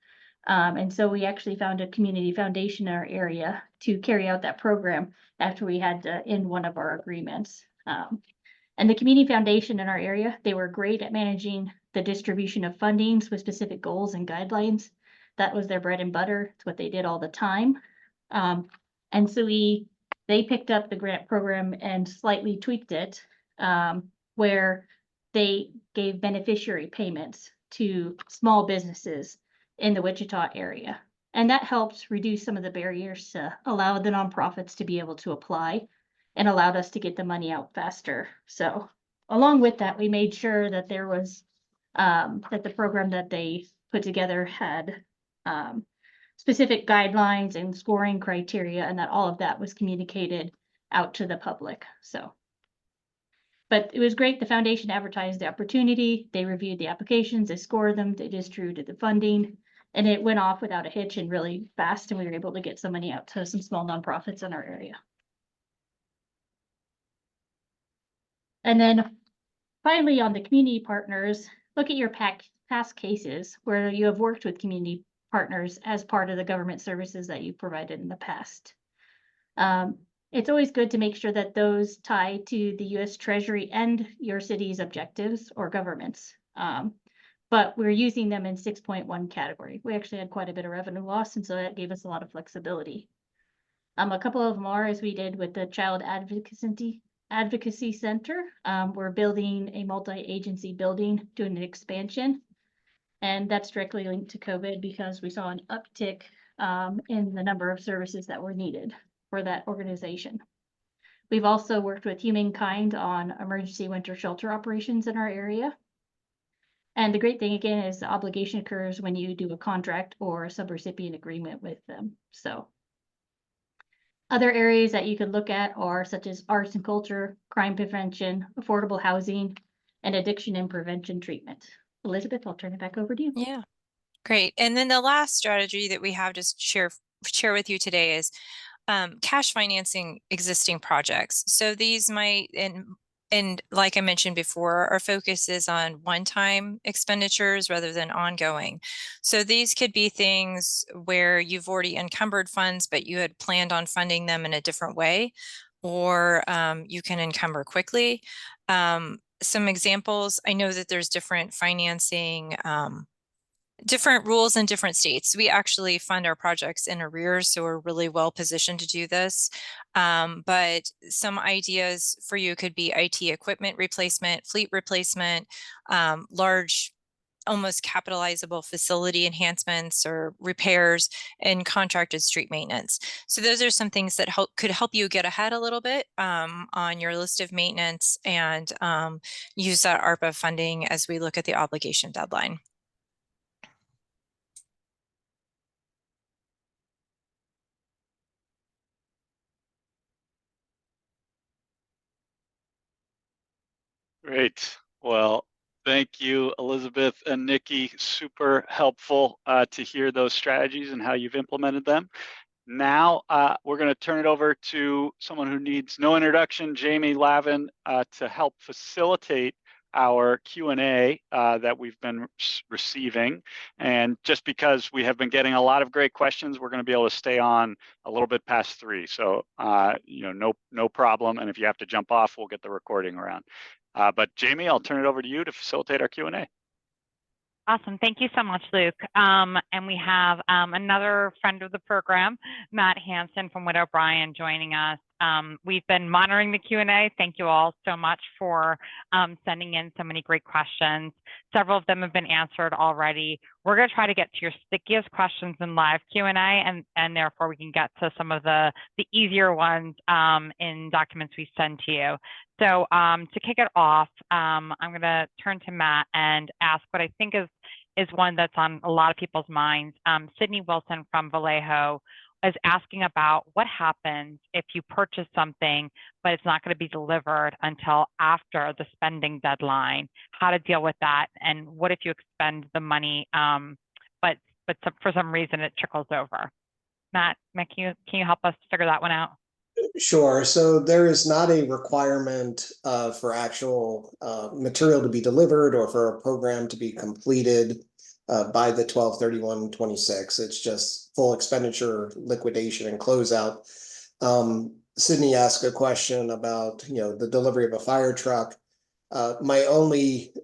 And so we actually found a community foundation in our area to carry out that program after we had to end one of our agreements. And the community foundation in our area, they were great at managing the distribution of fundings with specific goals and guidelines. That was their bread and butter. It's what they did all the time. And so they picked up the grant program and slightly tweaked it, where they gave beneficiary payments to small businesses in the Wichita area. And that helps reduce some of the barriers to allow the nonprofits to be able to apply, and allowed us to get the money out faster. So along with that, we made sure that there was, that the program that they put together had specific guidelines and scoring criteria, and that all of that was communicated out to the public. So, but it was great. The foundation advertised the opportunity. They reviewed the applications, they scored them, they distributed the funding, and it went off without a hitch and really fast. And we were able to get some money out to some small nonprofits in our area. And then finally, on the community partners, look at your past cases where you have worked with community partners as part of the government services that you provided in the past. It's always good to make sure that those tie to the U.S. Treasury and your city's objectives or governments. But we're using them in 6.1 category. We actually had quite a bit of revenue loss, and so that gave us a lot of flexibility. A couple of them are, as we did with the Child Advocacy Center. We're building a multi-agency building, doing an expansion. And that's directly linked to COVID because we saw an uptick in the number of services that were needed for that organization. We've also worked with Humankind on emergency winter shelter operations in our area. And the great thing again is the obligation occurs when you do a contract or a subrecipient agreement with them. So other areas that you could look at are such as arts and culture, crime prevention, affordable housing, and addiction and prevention treatment. Elizabeth, I'll turn it back over to you. Yeah, great. And then the last strategy that we have to share with you today is cash financing existing projects. So these might, and like I mentioned before, our focus is on one-time expenditures rather than ongoing. So these could be things where you've already encumbered funds, but you had planned on funding them in a different way, or you can encumber quickly. Some examples, I know that there's different financing different rules in different states. We actually fund our projects in arrears, so we're really well positioned to do this. But some ideas for you could be IT equipment replacement, fleet replacement, large, almost capitalizable facility enhancements or repairs, and contracted street maintenance. So those are some things that could help you get ahead a little bit on your list of maintenance and use that ARPA funding as we look at the obligation deadline. Great. Well, thank you, Elizabeth and Nikki. Super helpful to hear those strategies and how you've implemented them. Now we're going to turn it over to someone who needs no introduction, Jamie Lavin, to help facilitate our Q&A that we've been receiving. And just because we have been getting a lot of great questions, we're going to be able to stay on a little bit past 3. So, no problem. And if you have to jump off, we'll get the recording around. But Jamie, I'll turn it over to you to facilitate our Q&A. Awesome. Thank you so much, Luke. And we have another friend of the program, Matt Hansen from Widow Bryan, joining us. We've been monitoring the Q&A. Thank you all so much for sending in so many great questions. Several of them have been answered already. We're going to try to get to your stickiest questions in live Q&A, and therefore we can get to some of the easier ones in documents we send to you. So to kick it off, I'm going to turn to Matt and ask what I think is one that's on a lot of people's minds. Sydney Wilson from Vallejo is asking about what happens if you purchase something, but it's not going to be delivered until after the spending deadline, how to deal with that, and what if you expend the money, but for some reason it trickles over. Matt, can you help us figure that one out? Sure. So there is not a requirement for actual material to be delivered or for a program to be completed by the 12/31/26. It's just full expenditure, liquidation, and closeout. Sydney asked a question about the delivery of a fire truck. My only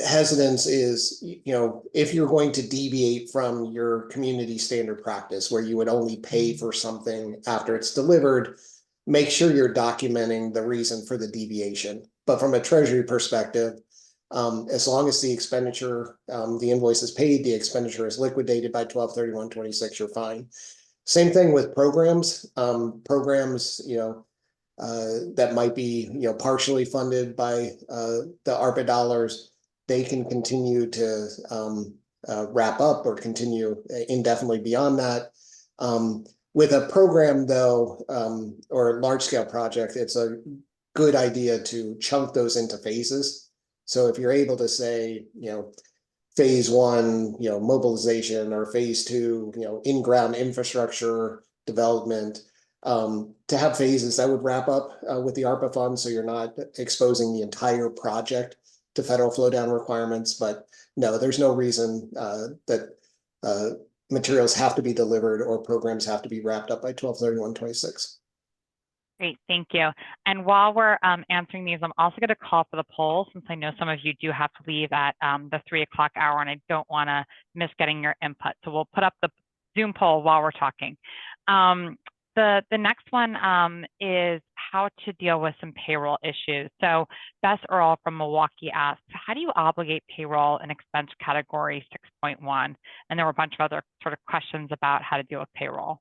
hesitance is if you're going to deviate from your community standard practice where you would only pay for something after it's delivered, make sure you're documenting the reason for the deviation. But from a Treasury perspective, as long as the expenditure, the invoice is paid, the expenditure is liquidated by 12/31/26, you're fine. Same thing with programs. Programs, that might be, partially funded by the ARPA dollars, they can continue to wrap up or continue indefinitely beyond that. With a program, though, or a large-scale project, it's a good idea to chunk those into phases. So if you're able to say, phase 1, mobilization, or phase 2, in-ground infrastructure development, to have phases that would wrap up with the ARPA funds, so you're not exposing the entire project to federal flow down requirements, but no, there's no reason that materials have to be delivered or programs have to be wrapped up by 12/31/26. Great, thank you. And while we're answering these, I'm also going to call for the poll, since I know some of you do have to leave at the 3 o'clock hour, and I don't want to miss getting your input. So we'll put up the Zoom poll while we're talking. The next one is how to deal with some payroll issues. So Bess Earl from Milwaukee asked, how do you obligate payroll in expense category 6.1? And there were a bunch of other sort of questions about how to deal with payroll.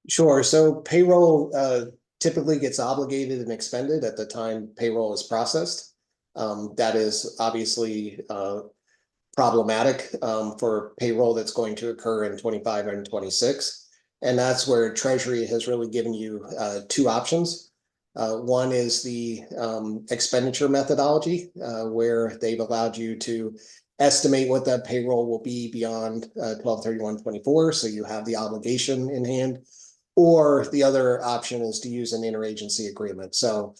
Sure. So payroll typically gets obligated and expended at the time payroll is processed. That is obviously problematic for payroll that's going to occur in 25 and 26. And that's where Treasury has really given you two options. One is the expenditure methodology, where they've allowed you to estimate what that payroll will be beyond 12/31/24, so you have the obligation in hand. Or the other option is to use an interagency agreement. So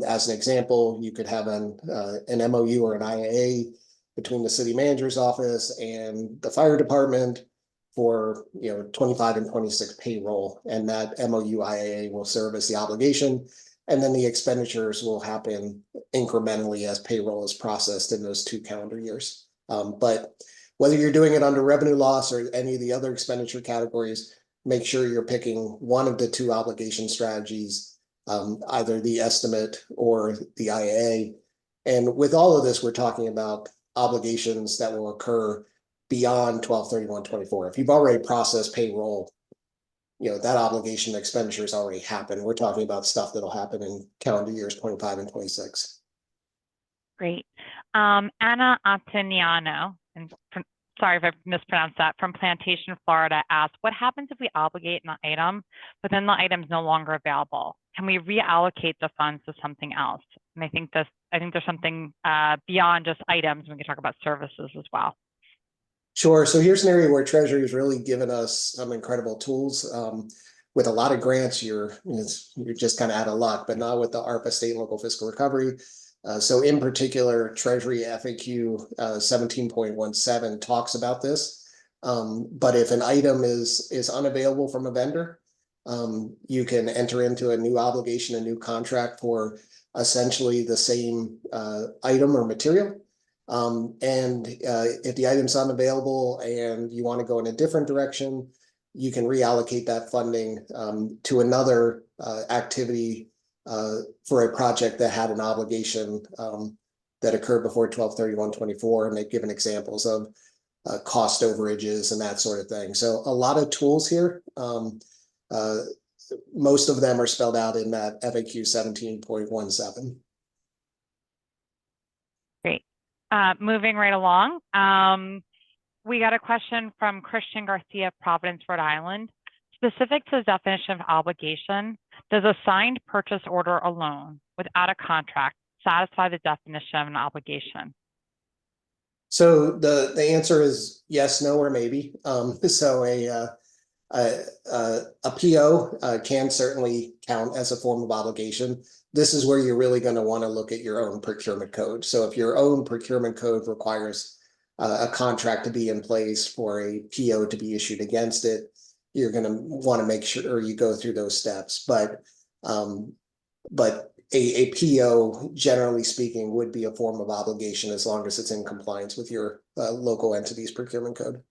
as an example, you could have an MOU or an IAA between the city manager's office and the fire department for 25 and 26 payroll, and that MOU IAA will serve as the obligation, and then the expenditures will happen incrementally as payroll is processed in those 2 calendar years. But whether you're doing it under revenue loss or any of the other expenditure categories, make sure you're picking one of the 2 obligation strategies, either the estimate or the IAA. And with all of this, we're talking about obligations that will occur beyond 12/31/24. If you've already processed payroll, that obligation expenditure has already happened. We're talking about stuff that'll happen in calendar years 25 and 26. Great. Anna Antoniano, and sorry if I mispronounced that, from Plantation, Florida, asked, what happens if we obligate an item, but then the item is no longer available? Can we reallocate the funds to something else? And I think there's something beyond just items. We can talk about services as well. Sure. So here's an area where Treasury has really given us some incredible tools. With a lot of grants, you're just kind of out of luck, but not with the ARPA state and local fiscal recovery. So in particular, Treasury FAQ 17.17 talks about this. But if an item is unavailable from a vendor, you can enter into a new obligation, a new contract for essentially the same item or material. And if the item's unavailable and you want to go in a different direction, you can reallocate that funding to another activity for a project that had an obligation that occurred before 12/31/24, and they've given examples of cost overages and that sort of thing. So a lot of tools here. Most of them are spelled out in that FAQ 17.17. Great. Moving right along. We got a question from Christian Garcia, Providence, Rhode Island. Specific to the definition of obligation, does a signed purchase order alone without a contract satisfy the definition of an obligation? So the answer is yes, no, or maybe. So a PO can certainly count as a form of obligation. This is where you're really going to want to look at your own procurement code. So if your own procurement code requires a contract to be in place for a PO to be issued against it, you're going to want to make sure you go through those steps. But a PO, generally speaking, would be a form of obligation as long as it's in compliance with your local entity's procurement code.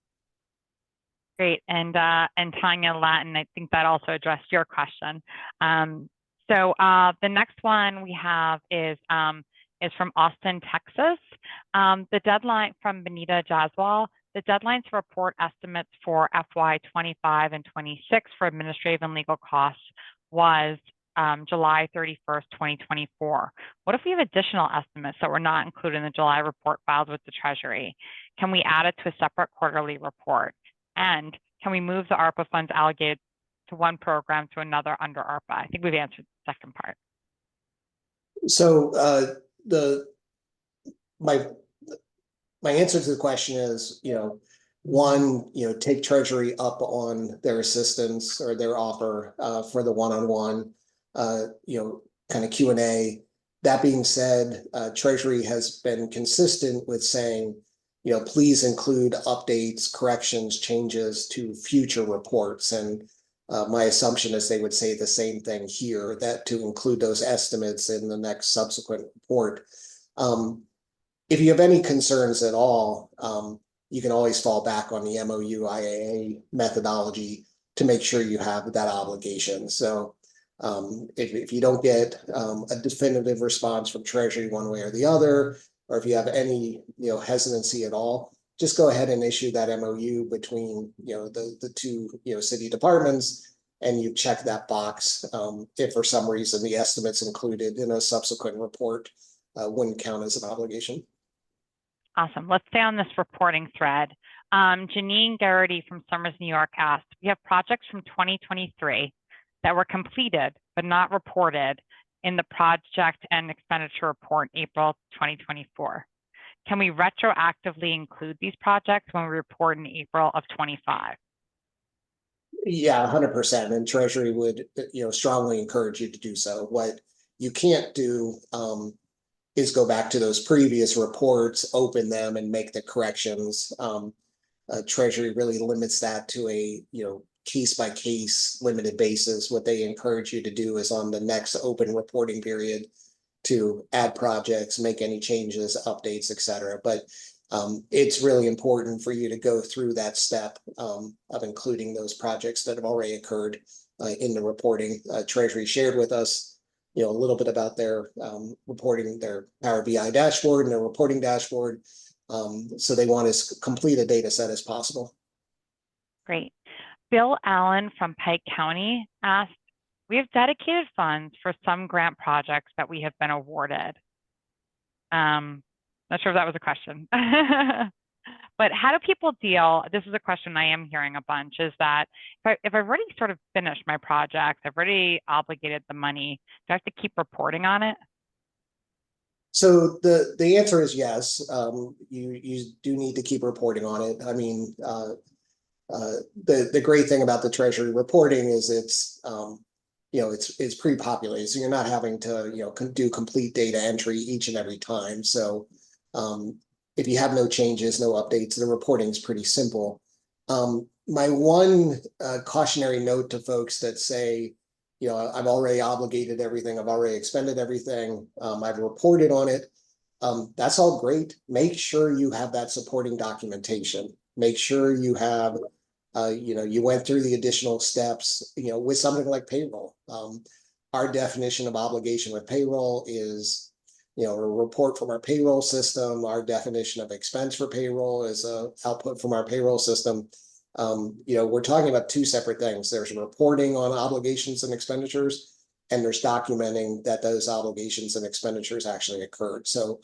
Great, and Tanya Latin, I think that also addressed your question. So the next one we have is from Austin, Texas. The deadline from Benita Jaswal, the deadline to report estimates for FY 25 and 26 for administrative and legal costs was July 31st, 2024. What if we have additional estimates that were not included in the July report filed with the Treasury? Can we add it to a separate quarterly report? And can we move the ARPA funds allocated to one program to another under ARPA? I think we've answered the second part. So my answer to the question is, one, take Treasury up on their assistance or their offer for the one-on-one, kind of Q&A. That being said, Treasury has been consistent with saying, please include updates, corrections, changes to future reports. And my assumption is they would say the same thing here, that to include those estimates in the next subsequent report. If you have any concerns at all, you can always fall back on the MOU IAA methodology to make sure you have that obligation. So if you don't get a definitive response from Treasury one way or the other, or if you have any hesitancy at all, just go ahead and issue that MOU between the two city departments, and you check that box. If for some reason the estimates included in a subsequent report wouldn't count as an obligation. Awesome. Let's stay on this reporting thread. Janine Garrity from Summers, New York asked, we have projects from 2023 that were completed but not reported in the project and expenditure report in April 2024. Can we retroactively include these projects when we report in April of 25? Yeah, 100%. And Treasury would strongly encourage you to do so. What you can't do is go back to those previous reports, open them, and make the corrections. Treasury really limits that to a case-by-case limited basis. What they encourage you to do is on the next open reporting period to add projects, make any changes, updates, etc. But it's really important for you to go through that step of including those projects that have already occurred in the reporting. Treasury shared with us a little bit about their reporting, their Power BI dashboard and their reporting dashboard. So they want as complete a data set as possible. Great. Bill Allen from Pike County asked, we have dedicated funds for some grant projects that we have been awarded. Not sure if that was a question. But how do people deal? This is a question I am hearing a bunch, is that if I've already sort of finished my project, I've already obligated the money, do I have to keep reporting on it? So the answer is yes. You do need to keep reporting on it. I mean, the great thing about the Treasury reporting is it's it's pre-populated, so you're not having to do complete data entry each and every time. So if you have no changes, no updates, the reporting is pretty simple. My one cautionary note to folks that say, I've already obligated everything, I've already expended everything, I've reported on it. That's all great. Make sure you have that supporting documentation. Make sure you have, you went through the additional steps, with something like payroll. Our definition of obligation with payroll is a report from our payroll system. Our definition of expense for payroll is a output from our payroll system. We're talking about two separate things. There's reporting on obligations and expenditures, and there's documenting that those obligations and expenditures actually occurred. So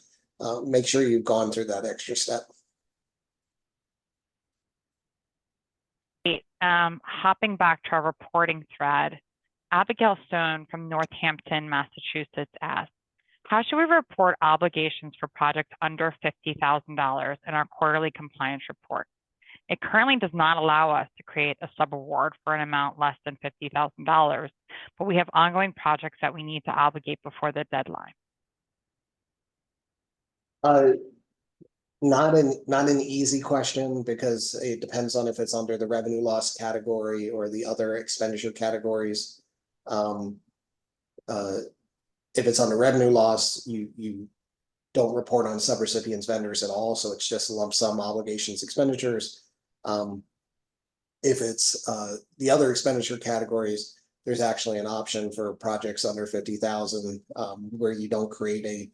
make sure you've gone through that extra step. Hopping back to our reporting thread, Abigail Stone from Northampton, Massachusetts asked, how should we report obligations for projects under $50,000 in our quarterly compliance report? It currently does not allow us to create a subaward for an amount less than $50,000, but we have ongoing projects that we need to obligate before the deadline. Not an easy question, because it depends on if it's under the revenue loss category or the other expenditure categories. If it's under revenue loss, you don't report on subrecipients vendors at all, so it's just lump sum obligations expenditures. If it's the other expenditure categories, there's actually an option for projects under 50,000 where you don't create a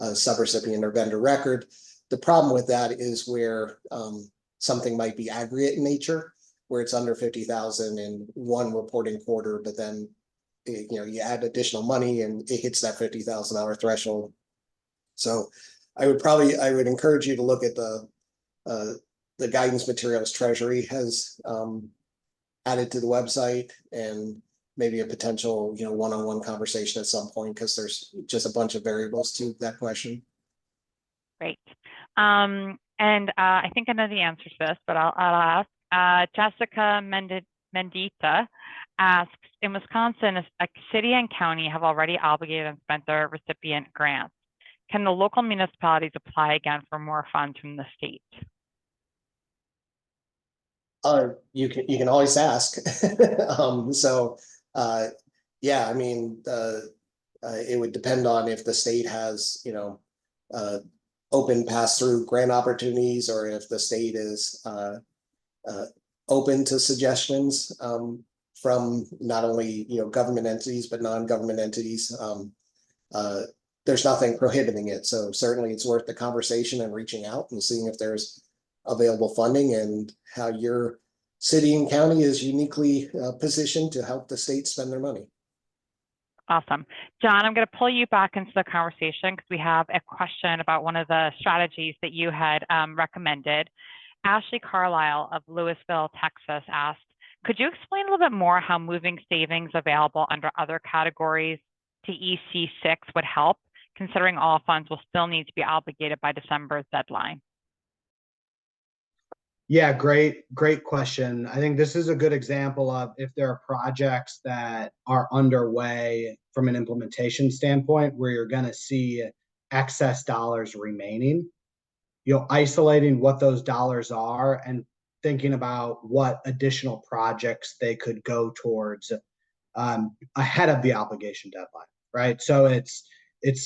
subrecipient or vendor record. The problem with that is where something might be aggregate in nature, where it's under 50,000 in one reporting quarter, but then you add additional money and it hits that $50,000 threshold. So I would encourage you to look at the guidance materials Treasury has added to the website, and maybe a potential one-on-one conversation at some point, because there's just a bunch of variables to that question. Great. And I think I know the answer to this, but I'll ask. Jessica Mendita asks, in Wisconsin, a city and county have already obligated and spent their recipient grants. Can the local municipalities apply again for more funds from the state? You can always ask. Yeah, I mean, it would depend on if the state has, open pass-through grant opportunities, or if the state is open to suggestions from not only government entities but non-government entities. There's nothing prohibiting it, so certainly it's worth the conversation and reaching out and seeing if there's available funding and how your city and county is uniquely positioned to help the state spend their money. Awesome. John, I'm going to pull you back into the conversation because we have a question about one of the strategies that you had recommended. Ashley Carlisle of Louisville, Texas asked, could you explain a little bit more how moving savings available under other categories to EC6 would help, considering all funds will still need to be obligated by December's deadline? Yeah, great question. I think this is a good example of if there are projects that are underway from an implementation standpoint where you're going to see excess dollars remaining, isolating what those dollars are and thinking about what additional projects they could go towards ahead of the obligation deadline, right? So it's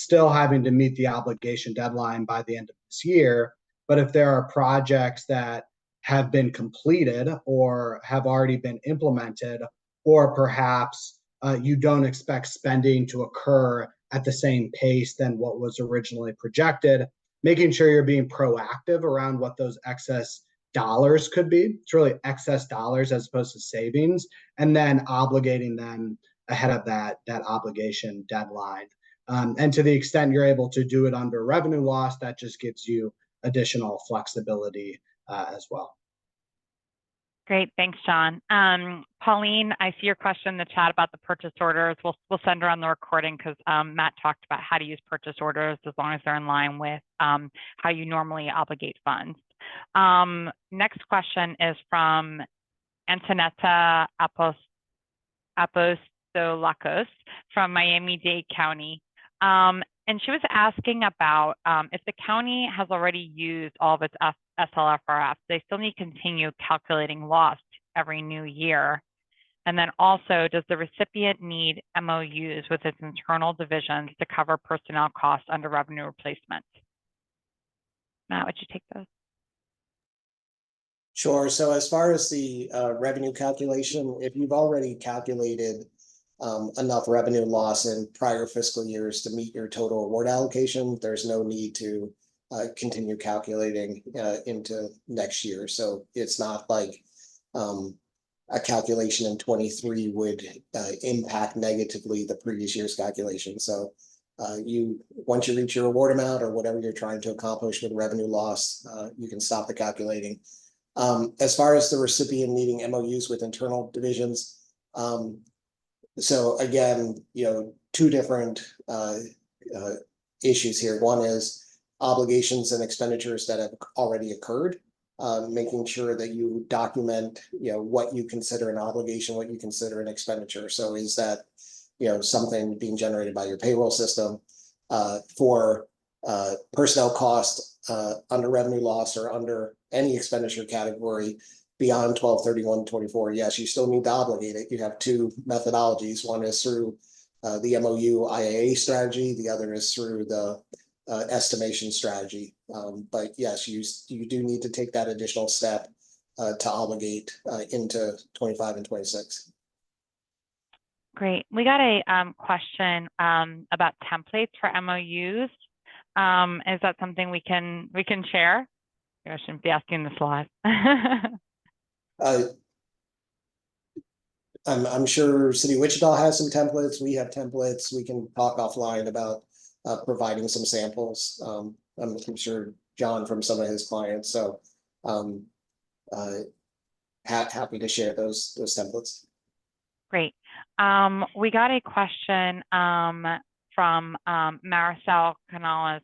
still having to meet the obligation deadline by the end of this year, but if there are projects that have been completed or have already been implemented, or perhaps you don't expect spending to occur at the same pace than what was originally projected, making sure you're being proactive around what those excess dollars could be. It's really excess dollars as opposed to savings, and then obligating them ahead of that obligation deadline. And to the extent you're able to do it under revenue loss, that just gives you additional flexibility as well. Great, thanks, John. Pauline, I see your question in the chat about the purchase orders. We'll send her on the recording because Matt talked about how to use purchase orders as long as they're in line with how you normally obligate funds. Next question is from Antonetta Apostolakos from Miami-Dade County. And she was asking about if the county has already used all of its SLFRF, they still need to continue calculating loss every new year. And then also, does the recipient need MOUs with its internal divisions to cover personnel costs under revenue replacement? Matt, would you take those? Sure. So as far as the revenue calculation, if you've already calculated enough revenue loss in prior fiscal years to meet your total award allocation, there's no need to continue calculating into next year. So it's not like a calculation in 23 would impact negatively the previous year's calculation. So once you reach your award amount or whatever you're trying to accomplish with revenue loss, you can stop the calculating. As far as the recipient needing MOUs with internal divisions, so again, two different issues here. One is obligations and expenditures that have already occurred, making sure that you document, what you consider an obligation, what you consider an expenditure. So is that, something being generated by your payroll system for personnel cost under revenue loss or under any expenditure category beyond 12/31/24, yes, you still need to obligate it. You have two methodologies. One is through the MOU IAA strategy. The other is through the estimation strategy. But yes, you do need to take that additional step to obligate into 25 and 26. Great. We got a question about templates for MOUs. Is that something we can share? I shouldn't be asking this live. I'm sure City of Wichita has some templates. We have templates. We can talk offline about providing some samples. I'm sure John from some of his clients. So happy to share those templates. Great. We got a question from Maricel Canales.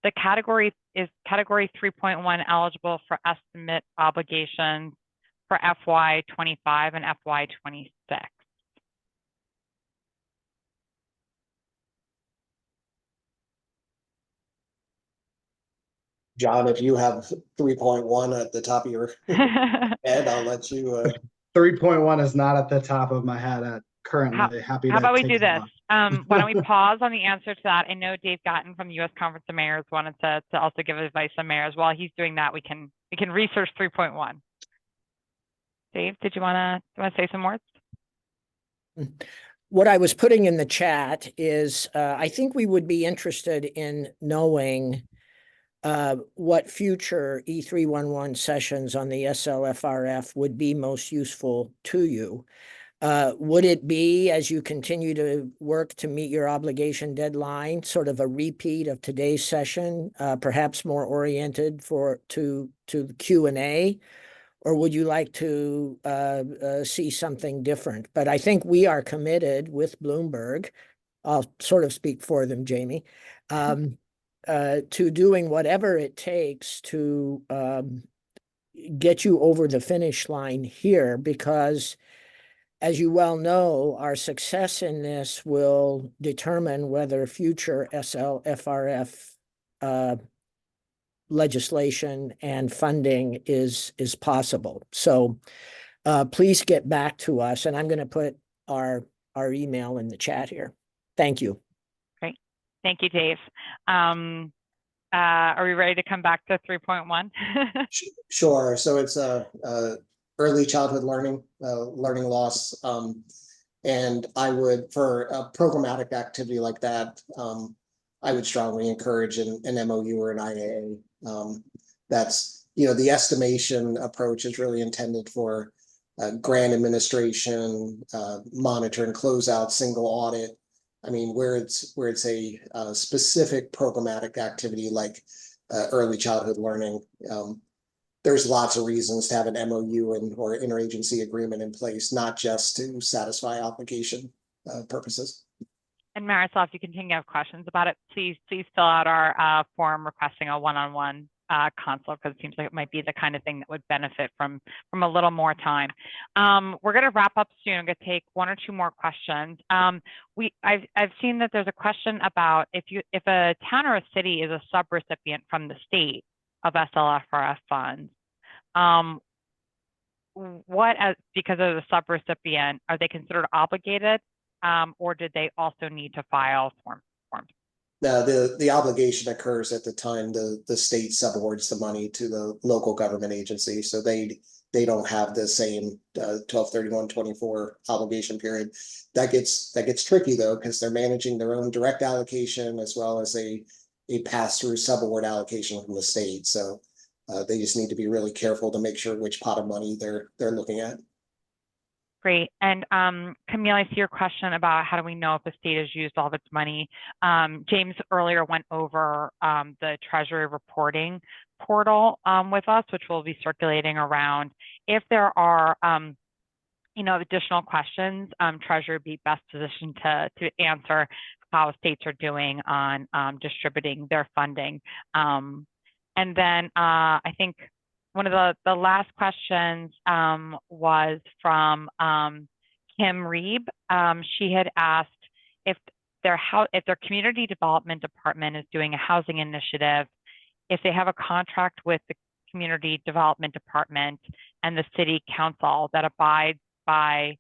The category 3.1 eligible for estimate obligations for FY25 and FY26. John, if you have 3.1 at the top of your head, I'll let you. 3.1 is not at the top of my head currently. Happy How to about we take do it this? on. Why don't we pause on the answer to that? I know Dave Gatton from the U.S. Conference of Mayors wanted to also give advice on mayors. While he's doing that, we can research 3.1. Dave, did you want to say some words? What I was putting in the chat is I think we would be interested in knowing what future E311 sessions on the SLFRF would be most useful to you. Would it be, as you continue to work to meet your obligation deadline, sort of a repeat of today's session, perhaps more oriented to the Q&A? Or would you like to see something different? But I think we are committed with Bloomberg, I'll sort of speak for them, Jamie, to doing whatever it takes to get you over the finish line here, because as you well know, our success in this will determine whether future SLFRF legislation and funding is possible. So please get back to us, and I'm going to put our email in the chat here. Thank you. Great. Thank you, Dave. Are we ready to come back to 3.1? Sure. So it's early childhood learning loss. And I would, for a programmatic activity like that, I would strongly encourage an MOU or an IAA. That's, the estimation approach is really intended for grant administration, monitor and close out, single audit. I mean, where it's a specific programmatic activity like early childhood learning. There's lots of reasons to have an MOU or interagency agreement in place, not just to satisfy obligation purposes. And Marisol, if you continue to have questions about it, please fill out our form requesting a one-on-one consult, because it seems like it might be the kind of thing that would benefit from a little more time. We're going to wrap up soon. I'm going to take one or two more questions. I've seen that there's a question about if a town or a city is a subrecipient from the state of SLFRF funds, because of the subrecipient, are they considered obligated, or did they also need to file forms? The obligation occurs at the time the state subawards the money to the local government agency, so they don't have the same 12/31/24 obligation period. That gets tricky though, because they're managing their own direct allocation as well as a pass-through subaward allocation from the state. So they just need to be really careful to make sure which pot of money they're looking at. Great. And Camille, I see your question about how do we know if the state has used all of its money. James earlier went over the Treasury reporting portal with us, which will be circulating around. If there are additional questions, Treasury would be best positioned to answer how states are doing on distributing their funding. And then I think one of the last questions was from Kim Reeb. She had asked if their community development department is doing a housing initiative, if they have a contract with the community development department and the city council that abides by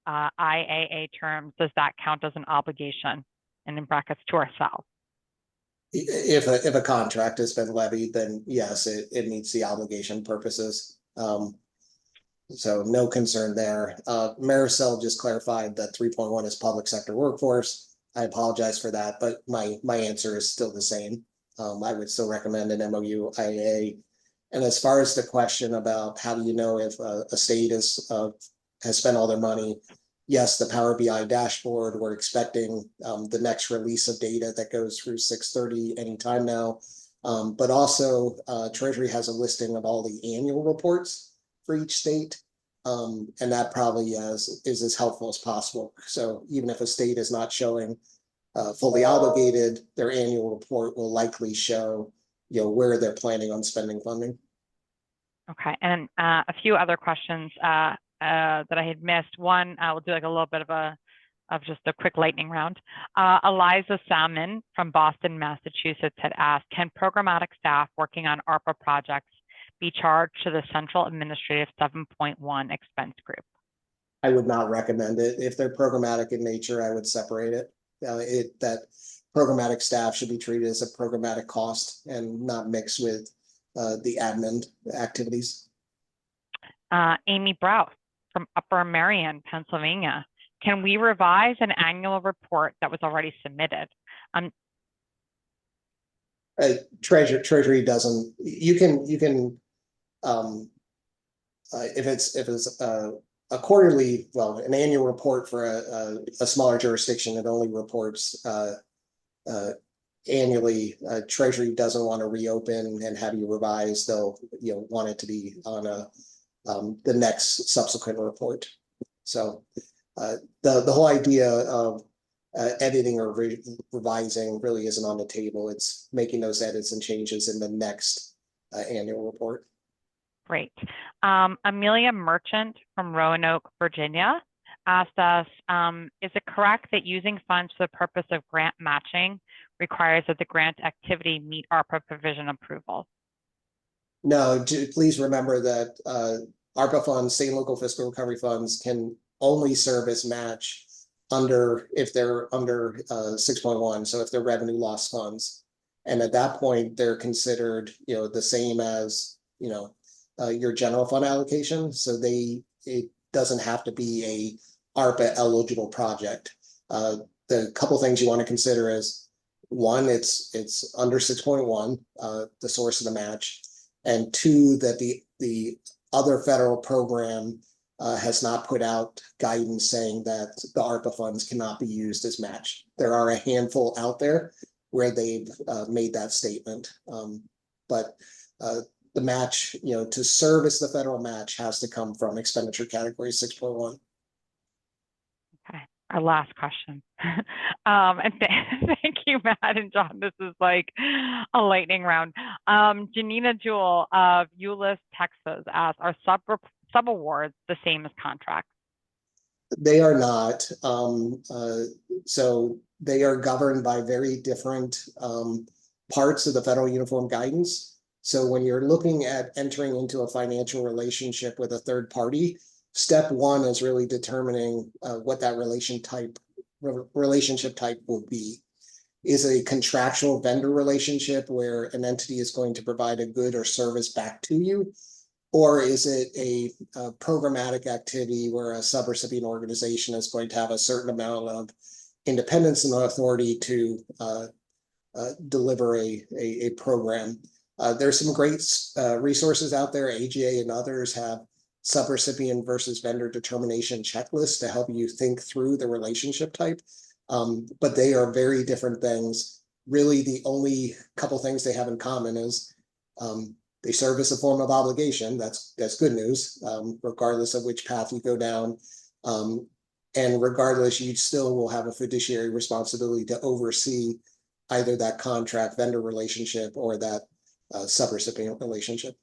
IAA terms, does that count as an obligation? And in brackets, to ourselves. If a contract has been levied, then yes, it meets the obligation purposes. So no concern there. Marisol just clarified that 3.1 is public sector workforce. I apologize for that, but my answer is still the same. I would still recommend an MOU IAA. And as far as the question about how do you know if a state has spent all their money, yes, the Power BI dashboard, we're expecting the next release of data that goes through 6/30 anytime now. But also Treasury has a listing of all the annual reports for each state. And that probably is as helpful as possible. So even if a state is not showing fully obligated, their annual report will likely show where they're planning on spending funding. Okay, and a few other questions that I had missed. One, we'll do like a little bit of a just a quick lightning round. Eliza Salmon from Boston, Massachusetts had asked, can programmatic staff working on ARPA projects be charged to the Central Administrative 7.1 expense group? I would not recommend it. If they're programmatic in nature, I would separate it. That programmatic staff should be treated as a programmatic cost and not mixed with the admin activities. Amy Brouse from Upper Merion, Pennsylvania. Can we revise an annual report that was already submitted? Treasury doesn't. You can if it's a quarterly, well, an annual report for a smaller jurisdiction that only reports annually. Treasury doesn't want to reopen and have you revise. They'll want it to be on the next subsequent report. So the whole idea of editing or revising really isn't on the table. It's making those edits and changes in the next annual report. Great. Amelia Merchant from Roanoke, Virginia asked us, is it correct that using funds for the purpose of grant matching requires that the grant activity meet ARPA provision approval? No, please remember that ARPA funds, state and local fiscal recovery funds, can only serve as match if they're under 6.1. So if they're revenue loss funds, and at that point they're considered the same as your general fund allocation. So it doesn't have to be a ARPA eligible project. The couple things you want to consider is, one, it's under 6.1, the source of the match, and two, that the other federal program has not put out guidance saying that the ARPA funds cannot be used as match. There are a handful out there where they've made that statement, but the match, to service the federal match, has to come from expenditure category 6.1. Okay, our last question. And thank you, Matt and John. This is like a lightning round. Janina Jewell of Euless, Texas asked, are sub-awards the same as contracts? They are not. So they are governed by very different parts of the federal uniform guidance. So when you're looking at entering into a financial relationship with a third party, step one is really determining what that relationship type will be. Is it a contractual vendor relationship where an entity is going to provide a good or service back to you? Or is it a programmatic activity where a subrecipient organization is going to have a certain amount of independence and authority to deliver a program? There's some great resources out there. AGA and others have subrecipient versus vendor determination checklists to help you think through the relationship type. But they are very different things. Really, the only couple things they have in common is they serve as a form of obligation. That's good news, regardless of which path you go down. And regardless, you still will have a fiduciary responsibility to oversee either that contract vendor relationship or that subrecipient relationship.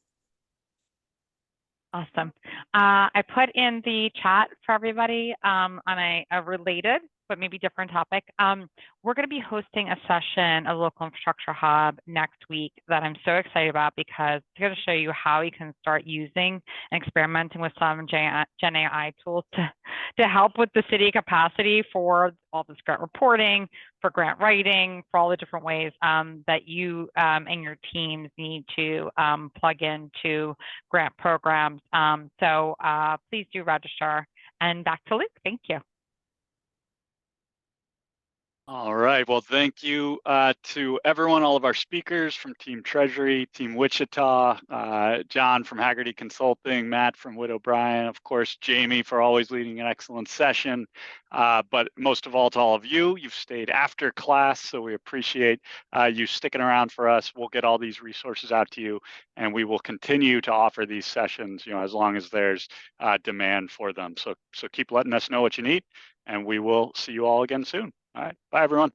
Awesome. I put in the chat for everybody on a related but maybe different topic. We're going to be hosting a session of Local Infrastructure Hub next week that I'm so excited about, because it's going to show you how you can start using and experimenting with some Gen AI tools to help with the city capacity for all this grant reporting, for grant writing, for all the different ways that you and your teams need to plug into grant programs. So please do register. And back to Luke. Thank you. All right. Well, thank you to everyone, all of our speakers from Team Treasury, Team Wichita, John from Haggerty Consulting, Matt from Witt O'Brien, of course, Jamie for always leading an excellent session. But most of all, to all of you, you've stayed after class, so we appreciate you sticking around for us. We'll get all these resources out to you, and we will continue to offer these sessions, as long as there's demand for them. So keep letting us know what you need, and we will see you all again soon. All right. Bye, everyone.